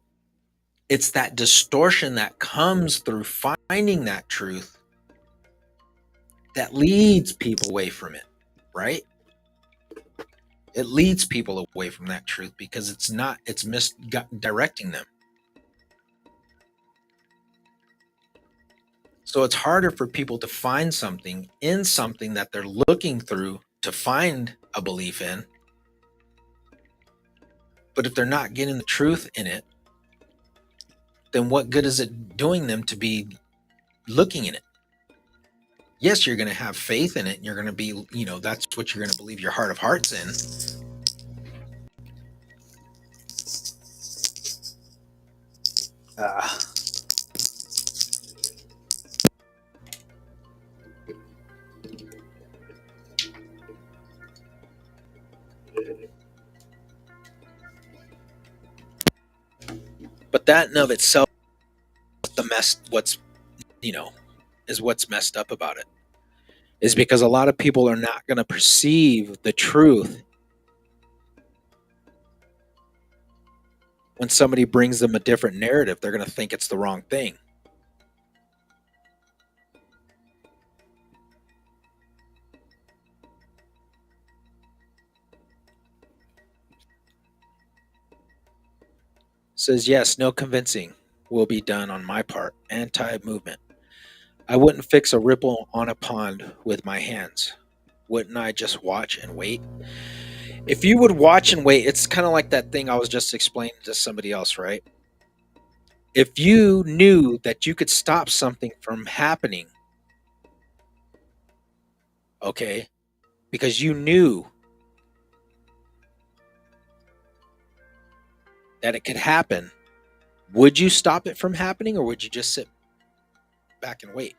A: it's that distortion that comes through finding that truth that leads people away from it, right? It leads people away from that truth because it's misdirecting them. So it's harder for people to find something in something that they're looking through to find a belief in. But if they're not getting the truth in it, then what good is it doing them to be looking in it? Yes, you're going to have faith in it. And you're going to be, that's what you're going to believe your heart of hearts in. Uh, but that in of itself, you know, is what's messed up about it. Is because a lot of people are not going to perceive the truth when somebody brings them a different narrative. They're going to think it's the wrong thing. Says, yes, no convincing will be done on my part. Anti-movement. I wouldn't fix a ripple on a pond with my hands. Wouldn't I just watch and wait? If you would watch and wait, it's kind of like that thing I was just explaining to somebody else, right? If you knew that you could stop something from happening, okay, because you knew that it could happen, would you stop it from happening or would you just sit back and wait?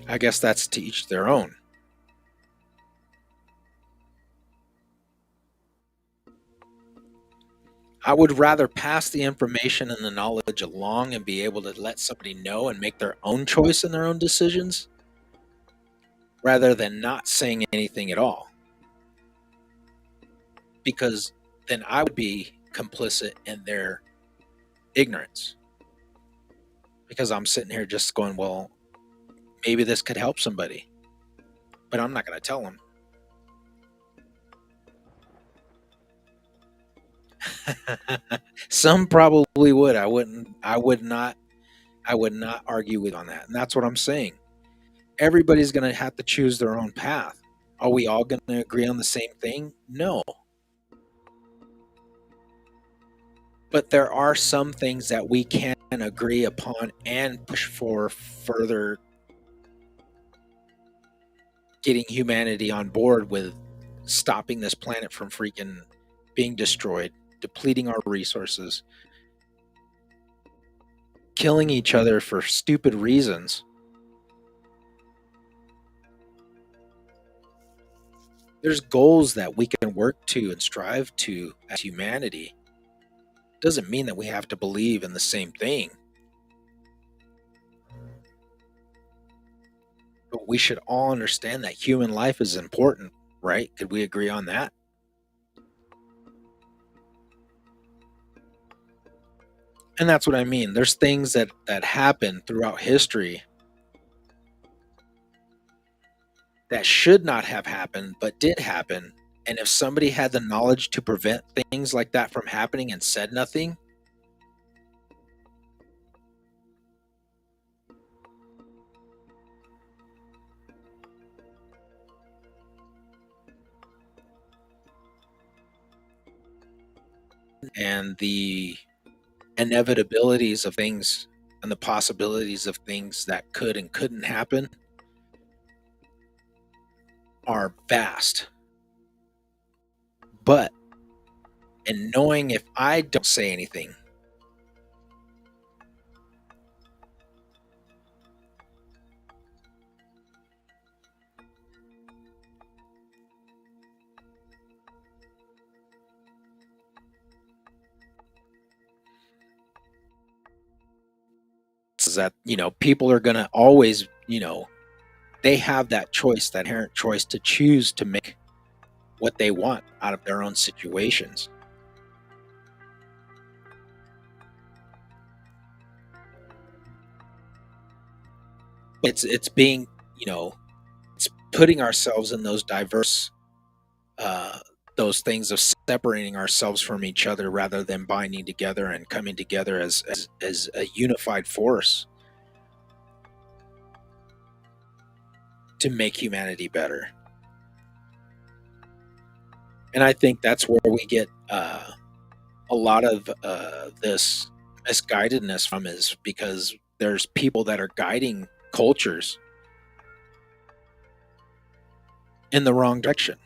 A: I guess that's to each their own. I would rather pass the information and the knowledge along and be able to let somebody know and make their own choice and their own decisions rather than not saying anything at all. because then I would be complicit in their ignorance, because I'm sitting here just going, well, maybe this could help somebody, but I'm not going to tell them. Some probably would. I wouldn't. I would not. I would not argue with on that. And that's what I'm saying. Everybody's going to have to choose their own path. Are we all going to agree on the same thing? No. But there are some things that we can agree upon and push for further getting humanity on board with stopping this planet from freaking being destroyed, depleting our resources, killing each other for stupid reasons. There's goals that we can work to and strive to as humanity. Doesn't mean that we have to believe in the same thing. But we should all understand that human life is important, right? Could we agree on that? And that's what I mean. There's things that happen throughout history that should not have happened but did happen. And if somebody had the knowledge to prevent things like that from happening and said nothing, and the inevitabilities of things and the possibilities of things that could and couldn't happen are vast. But in knowing if I don't say anything, is that, people are going to always, they have that choice, that inherent choice to choose to make what they want out of their own situations. It's being, it's putting ourselves in those diverse, uh, those things of separating ourselves from each other rather than binding together and coming together as a unified force to make humanity better. And I think that's where we get a lot of this misguidedness from, is because there's people that are guiding cultures in the wrong direction.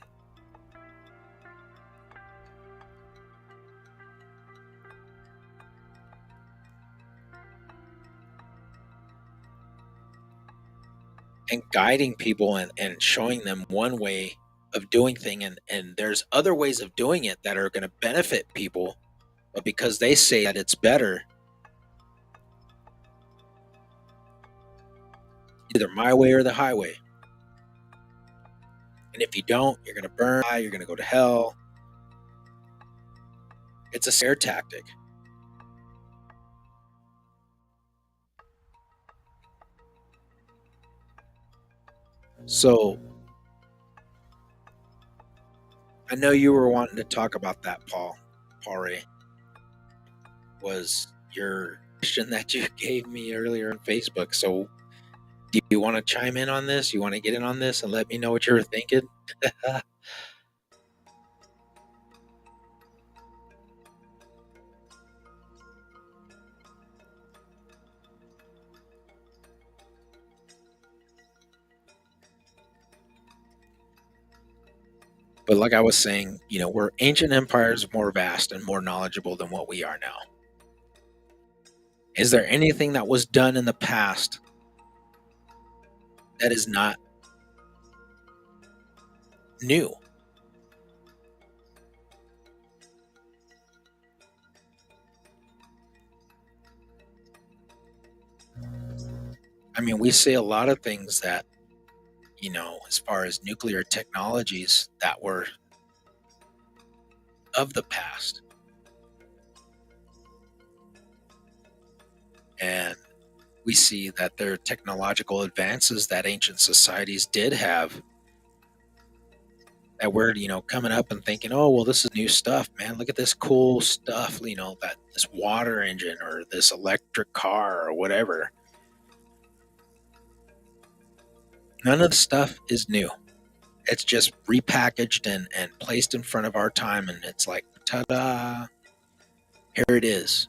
A: And guiding people and showing them one way of doing thing, and there's other ways of doing it that are going to benefit people, but because they say that it's better, either my way or the highway, and if you don't, you're going to burn, you're going to go to hell. It's a scare tactic. So I know you were wanting to talk about that, Paul Ray, was your question that you gave me earlier on Facebook. So do you want to chime in on this? You want to get in on this and let me know what you're thinking? But like I was saying, we're ancient empires more vast and more knowledgeable than what we are now. Is there anything that was done in the past that is not new? I mean, we see a lot of things that, as far as nuclear technologies that were of the past. And we see that there are technological advances that ancient societies did have that we're, coming up and thinking, oh, well, this is new stuff, man. Look at this cool stuff, that this water engine or this electric car or whatever. None of the stuff is new. It's just repackaged and placed in front of our time. And it's like, ta-da, here it is.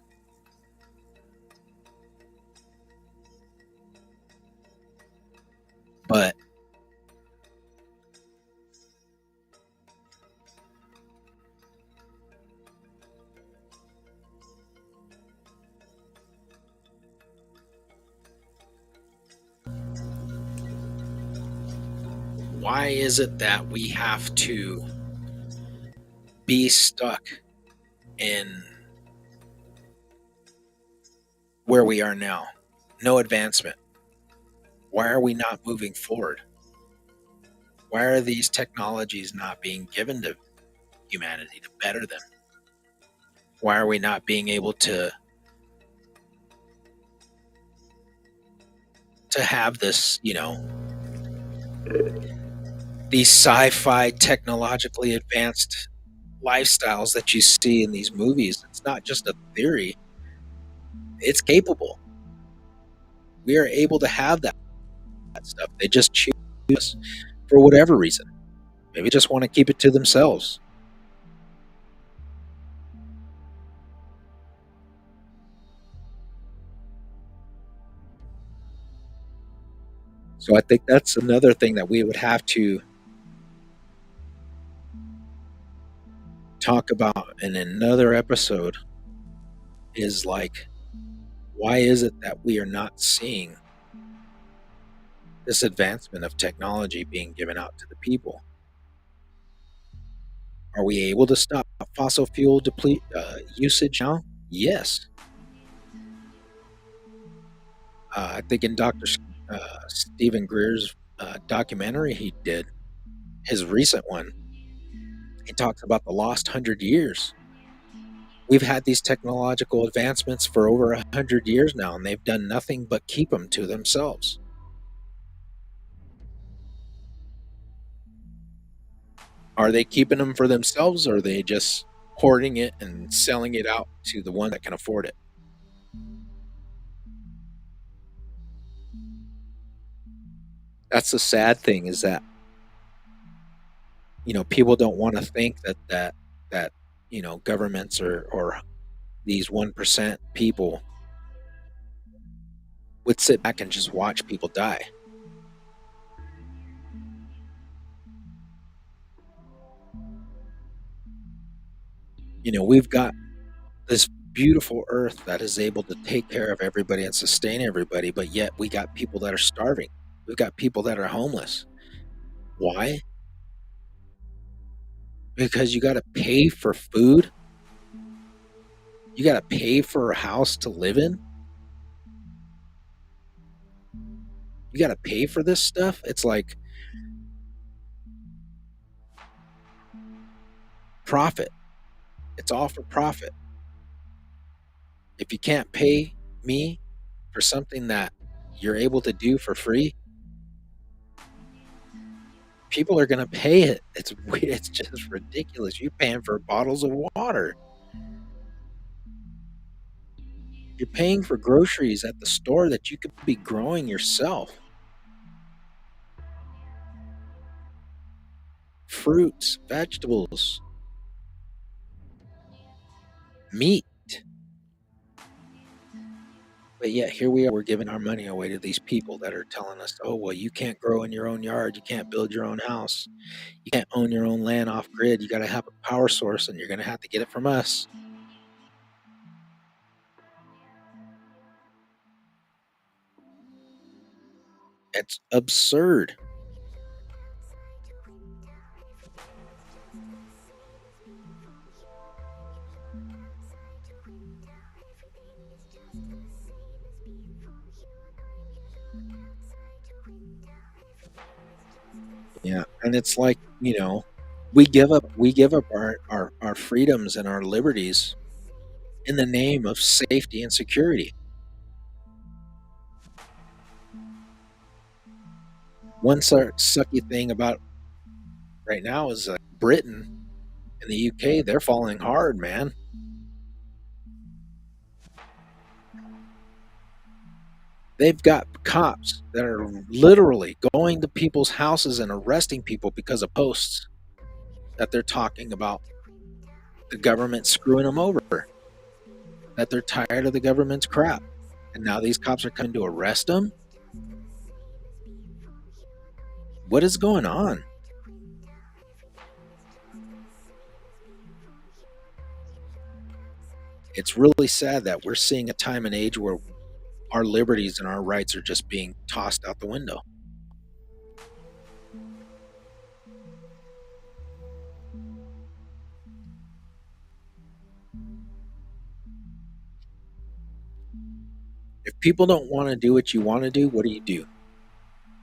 A: But why is it that we have to be stuck in where we are now? No advancement. Why are we not moving forward? Why are these technologies not being given to humanity to better them? Why are we not being able to have this, these sci-fi technologically advanced lifestyles that you see in these movies? It's not just a theory. It's capable. We are able to have that stuff. They just choose us for whatever reason. Maybe just want to keep it to themselves. So I think that's another thing that we would have to talk about in another episode is like, why is it that we are not seeing this advancement of technology being given out to the people? Are we able to stop fossil fuel usage now? Yes. I think in Dr. Stephen Greer's documentary he did, his recent one, he talks about the lost 100 years. We've had these technological advancements for over 100 years now, and they've done nothing but keep them to themselves. Are they keeping them for themselves, or are they just hoarding it and selling it out to the one that can afford it? That's the sad thing, is that people don't want to think that governments or these 1% people would sit back and just watch people die. We've got this beautiful earth that is able to take care of everybody and sustain everybody, but yet we got people that are starving. We've got people that are homeless. Why? Because you got to pay for food. You got to pay for a house to live in. You got to pay for this stuff. It's like profit. It's all for profit. If you can't pay me for something that you're able to do for free, people are going to pay it. It's just ridiculous. You're paying for bottles of water. You're paying for groceries at the store that you could be growing yourself. Fruits, vegetables, meat. But yet here we are, we're giving our money away to these people that are telling us, oh, well, you can't grow in your own yard. You can't build your own house. You can't own your own land off grid. You got to have a power source, and you're going to have to get it from us. It's absurd. Yeah. And it's like, We give up our freedoms and our liberties in the name of safety and security. One sucky thing about right now is Britain and the UK, they're falling hard, man. They've got cops that are literally going to people's houses and arresting people because of posts that they're talking about the government screwing them over, that they're tired of the government's crap. And now these cops are coming to arrest them? What is going on? It's really sad that we're seeing a time and age where our liberties and our rights are just being tossed out the window. If people don't want to do what you want to do, what do?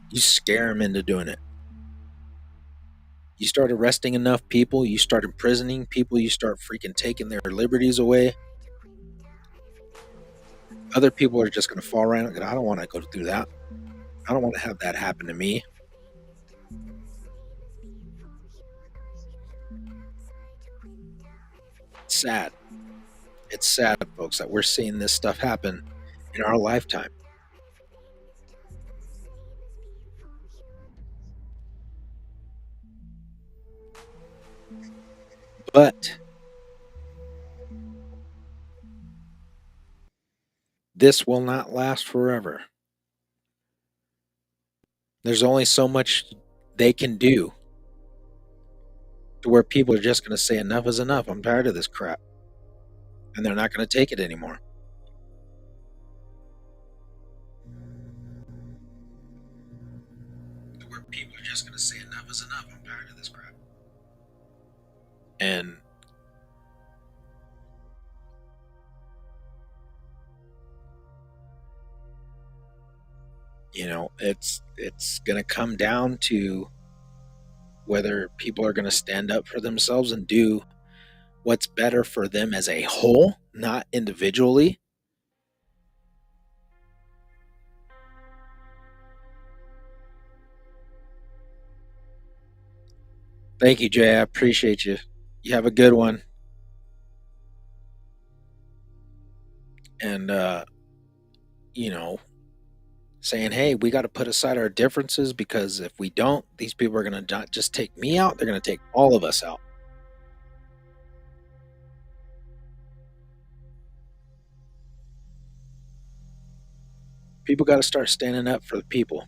A: You scare them into doing it. You start arresting enough people, you start imprisoning people, you start freaking taking their liberties away. Other people are just going to fall around and I don't want to go through that. I don't want to have that happen to me. It's sad. It's sad, folks, that we're seeing this stuff happen in our lifetime. But this will not last forever. There's only so much they can do to where people are just going to say enough is enough. I'm tired of this crap. And they're not going to take it anymore. To where people are just going to say enough is enough. I'm tired of this crap. And it's going to come down to whether people are going to stand up for themselves and do what's better for them as a whole, not individually. Thank you, Jay. I appreciate you. You have a good one. And you know, saying, "Hey, we got to put aside our differences because if we don't, these people are going to not just take me out; they're going to take all of us out." People got to start standing up for the people,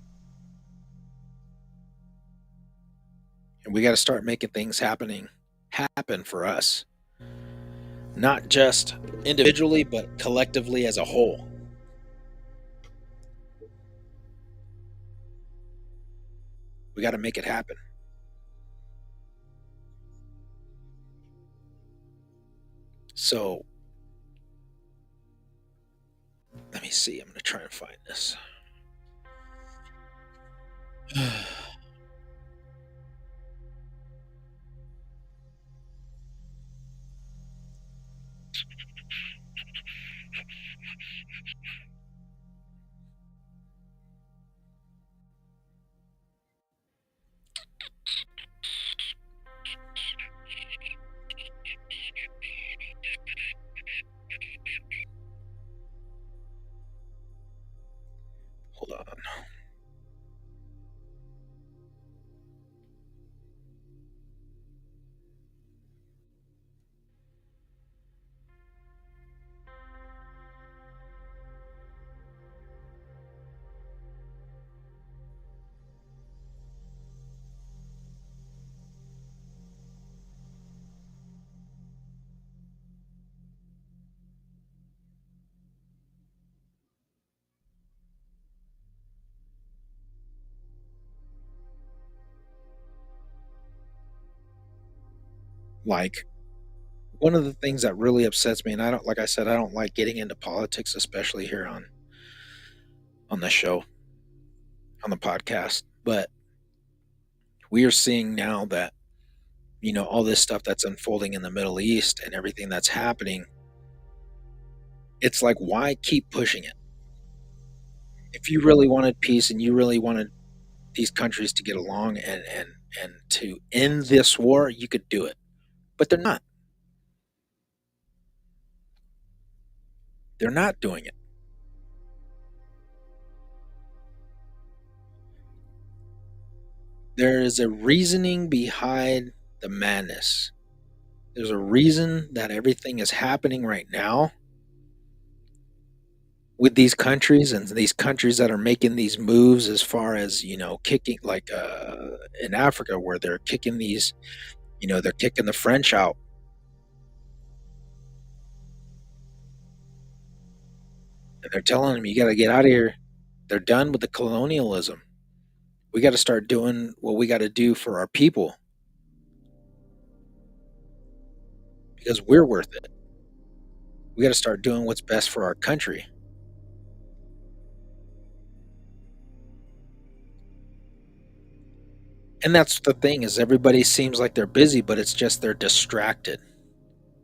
A: and we got to start making things happen for us, not just individually, but collectively as a whole. We got to make it happen. So let me see. I'm going to try and find this. Hold on. Like, one of the things that really upsets me, and I don't, like I said, I don't like getting into politics, especially here on the show, on the podcast. But we are seeing now that all this stuff that's unfolding in the Middle East and everything that's happening, it's like, why keep pushing it? If you really wanted peace and you really wanted these countries to get along and to end this war, you could do it. But they're not. They're not doing it. There is a reasoning behind the madness. There's a reason that everything is happening right now with these countries, and these countries that are making these moves as far as, kicking, like, in Africa, where they're kicking these, they're kicking the French out, and they're telling them, you got to get out of here. They're done with the colonialism. We got to start doing what we got to do for our people because we're worth it. We got to start doing what's best for our country. And that's the thing, is everybody seems like they're busy, but it's just they're distracted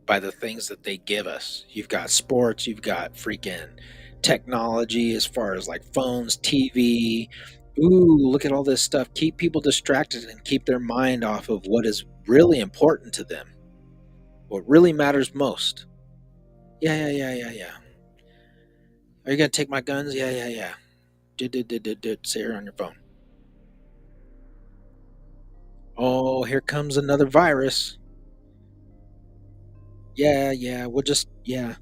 A: by the things that they give us. You've got sports, you've got freaking technology as far as like phones, TV. Ooh, look at all this stuff. Keep people distracted and keep their mind off of what is really important to them. What really matters most. Yeah, yeah, yeah, yeah, yeah. Are you gonna take my guns? Yeah, yeah, yeah. Did. Say her on your phone. Oh, here comes another virus. Yeah, yeah. We'll just, yeah.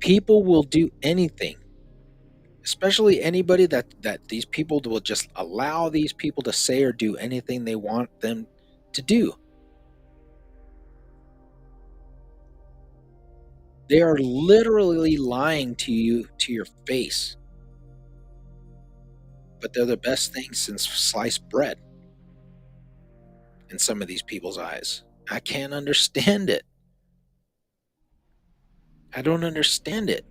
A: People will do anything, especially anybody that these people will just allow these people to say or do anything they want them to do. They are literally lying to you to your face, but they're the best thing since sliced bread in some of these people's eyes. I can't understand it. I don't understand it.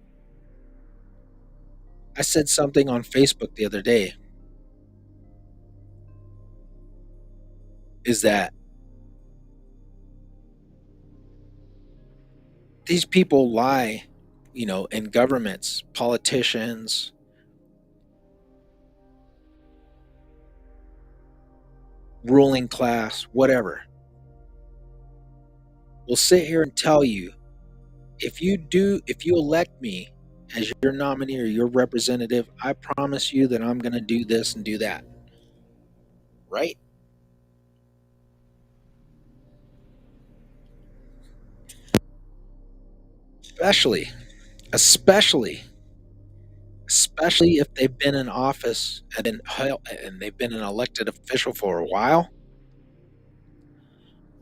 A: I said something on Facebook the other day, is that these people lie, in governments, politicians, ruling class, whatever, will sit here and tell you, if you elect me as your nominee or your representative, I promise you that I'm going to do this and do that. Right? Especially, especially, especially if they've been in office and they've been an elected official for a while.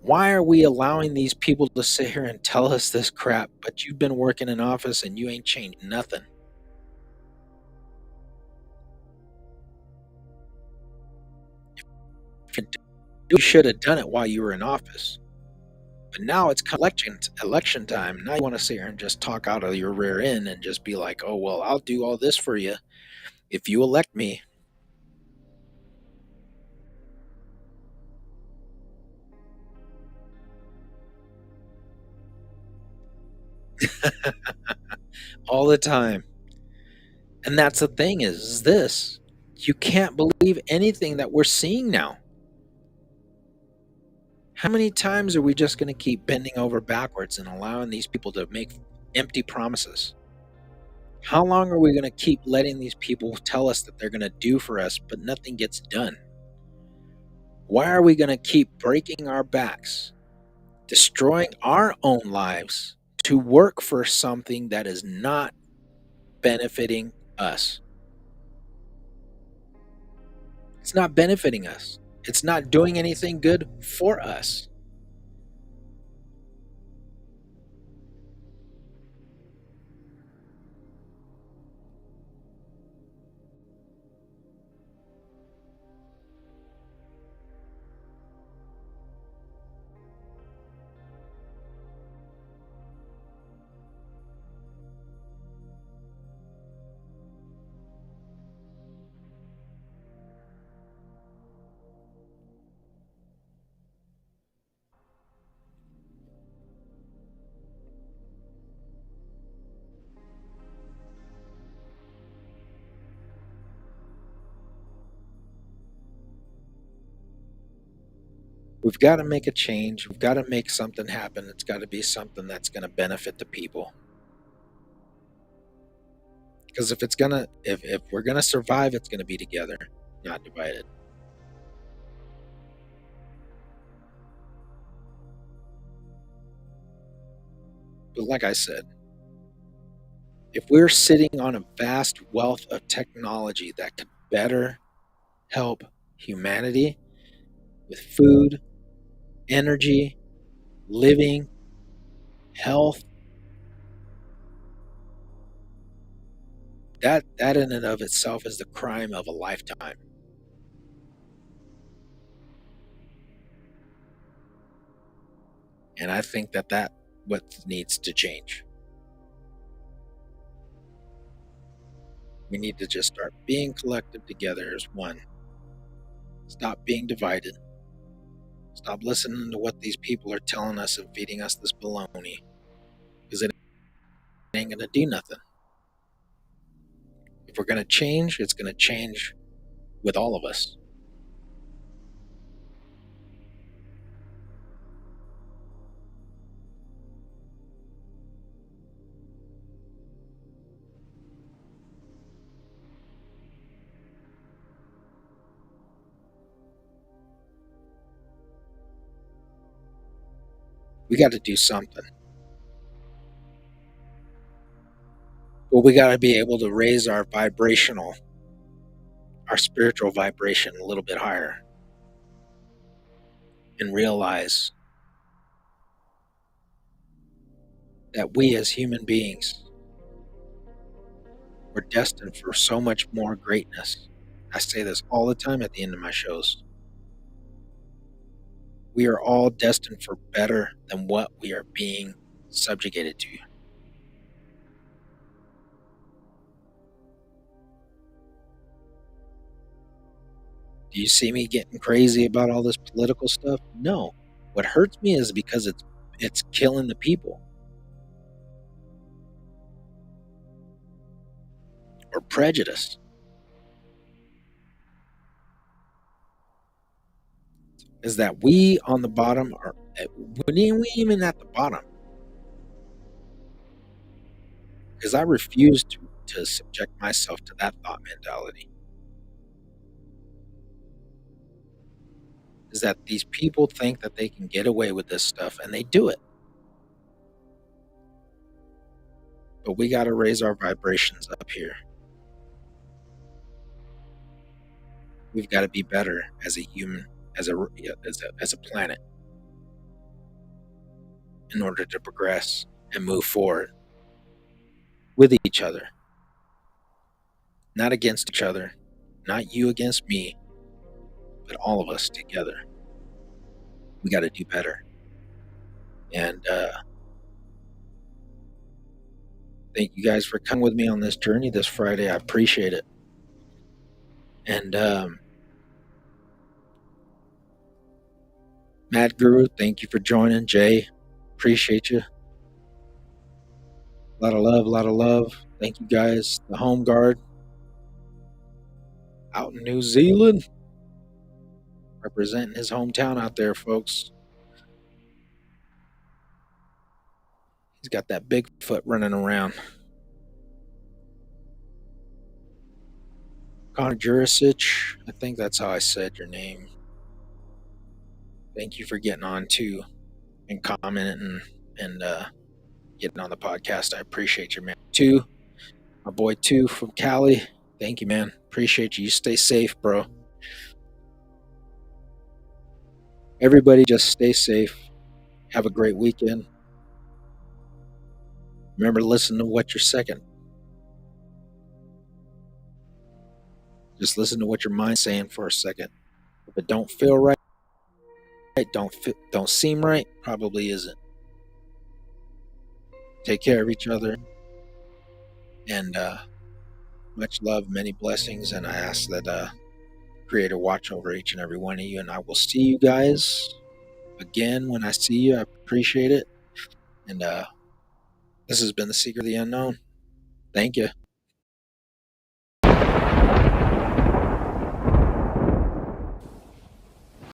A: Why are we allowing these people to sit here and tell us this crap, but you've been working in office and you ain't changed nothing? You should have done it while you were in office. But now it's election time. Now you want to sit here and just talk out of your rear end and just be like, "Oh well, I'll do all this for you if you elect me." All the time. And that's the thing, is this. You can't believe anything that we're seeing now. How many times are we just going to keep bending over backwards and allowing these people to make empty promises? How long are we going to keep letting these people tell us that they're going to do for us, but nothing gets done? Why are we going to keep breaking our backs, destroying our own lives to work for something that is not benefiting us? It's not benefiting us. It's not doing anything good for us. We've got to make a change. We've got to make something happen. It's got to be something that's going to benefit the people. Because if we're gonna survive, it's gonna be together, not divided. But like I said, if we're sitting on a vast wealth of technology that could better help humanity with food, energy, living, health, that in and of itself is the crime of a lifetime. And I think that what needs to change. We need to just start being collective together as one. Stop being divided. Stop listening to what these people are telling us and feeding us this baloney, because it ain't going to do nothing. If we're going to change, it's going to change with all of us. We got to do something. But we got to be able to raise our spiritual vibration a little bit higher and realize that we as human beings were destined for so much more greatness. I say this all the time at the end of my shows. We are all destined for better than what we are being subjugated to. Do you see me getting crazy about all this political stuff? No. What hurts me is because it's killing the people. Or prejudice. Is that we on the bottom are we even at the bottom? Because I refuse to subject myself to that thought mentality. Is that these people think that they can get away with this stuff, and they do it. But we got to raise our vibrations up here. We've got to be better as a human, as a planet, in order to progress and move forward with each other, not against each other, not you against me, but all of us together. We got to do better. And thank you guys for coming with me on this journey this Friday. I appreciate it. And Mad Guru, thank you for joining. Jay, appreciate you. A lot of love, a lot of love. Thank you guys. The Home Guard out in New Zealand, representing his hometown out there, folks. He's got that Bigfoot running around. Connor Jurisic, I think that's how I said your name. Thank you for getting on too and commenting and getting on the podcast. I appreciate you, man. Two, my boy Two from Cali. Thank you, man. Appreciate you. You stay safe, bro. Everybody just stay safe. Have a great weekend. Remember to listen to what you're second. Just listen to what your mind's saying for a second. If it don't feel right, don't seem right, probably isn't. Take care of each other. And much love, many blessings. And I ask that Creator watch over each and every one of you. And I will see you guys again when I see you. I appreciate it. And this has been The Secret of the Unknown. Thank you.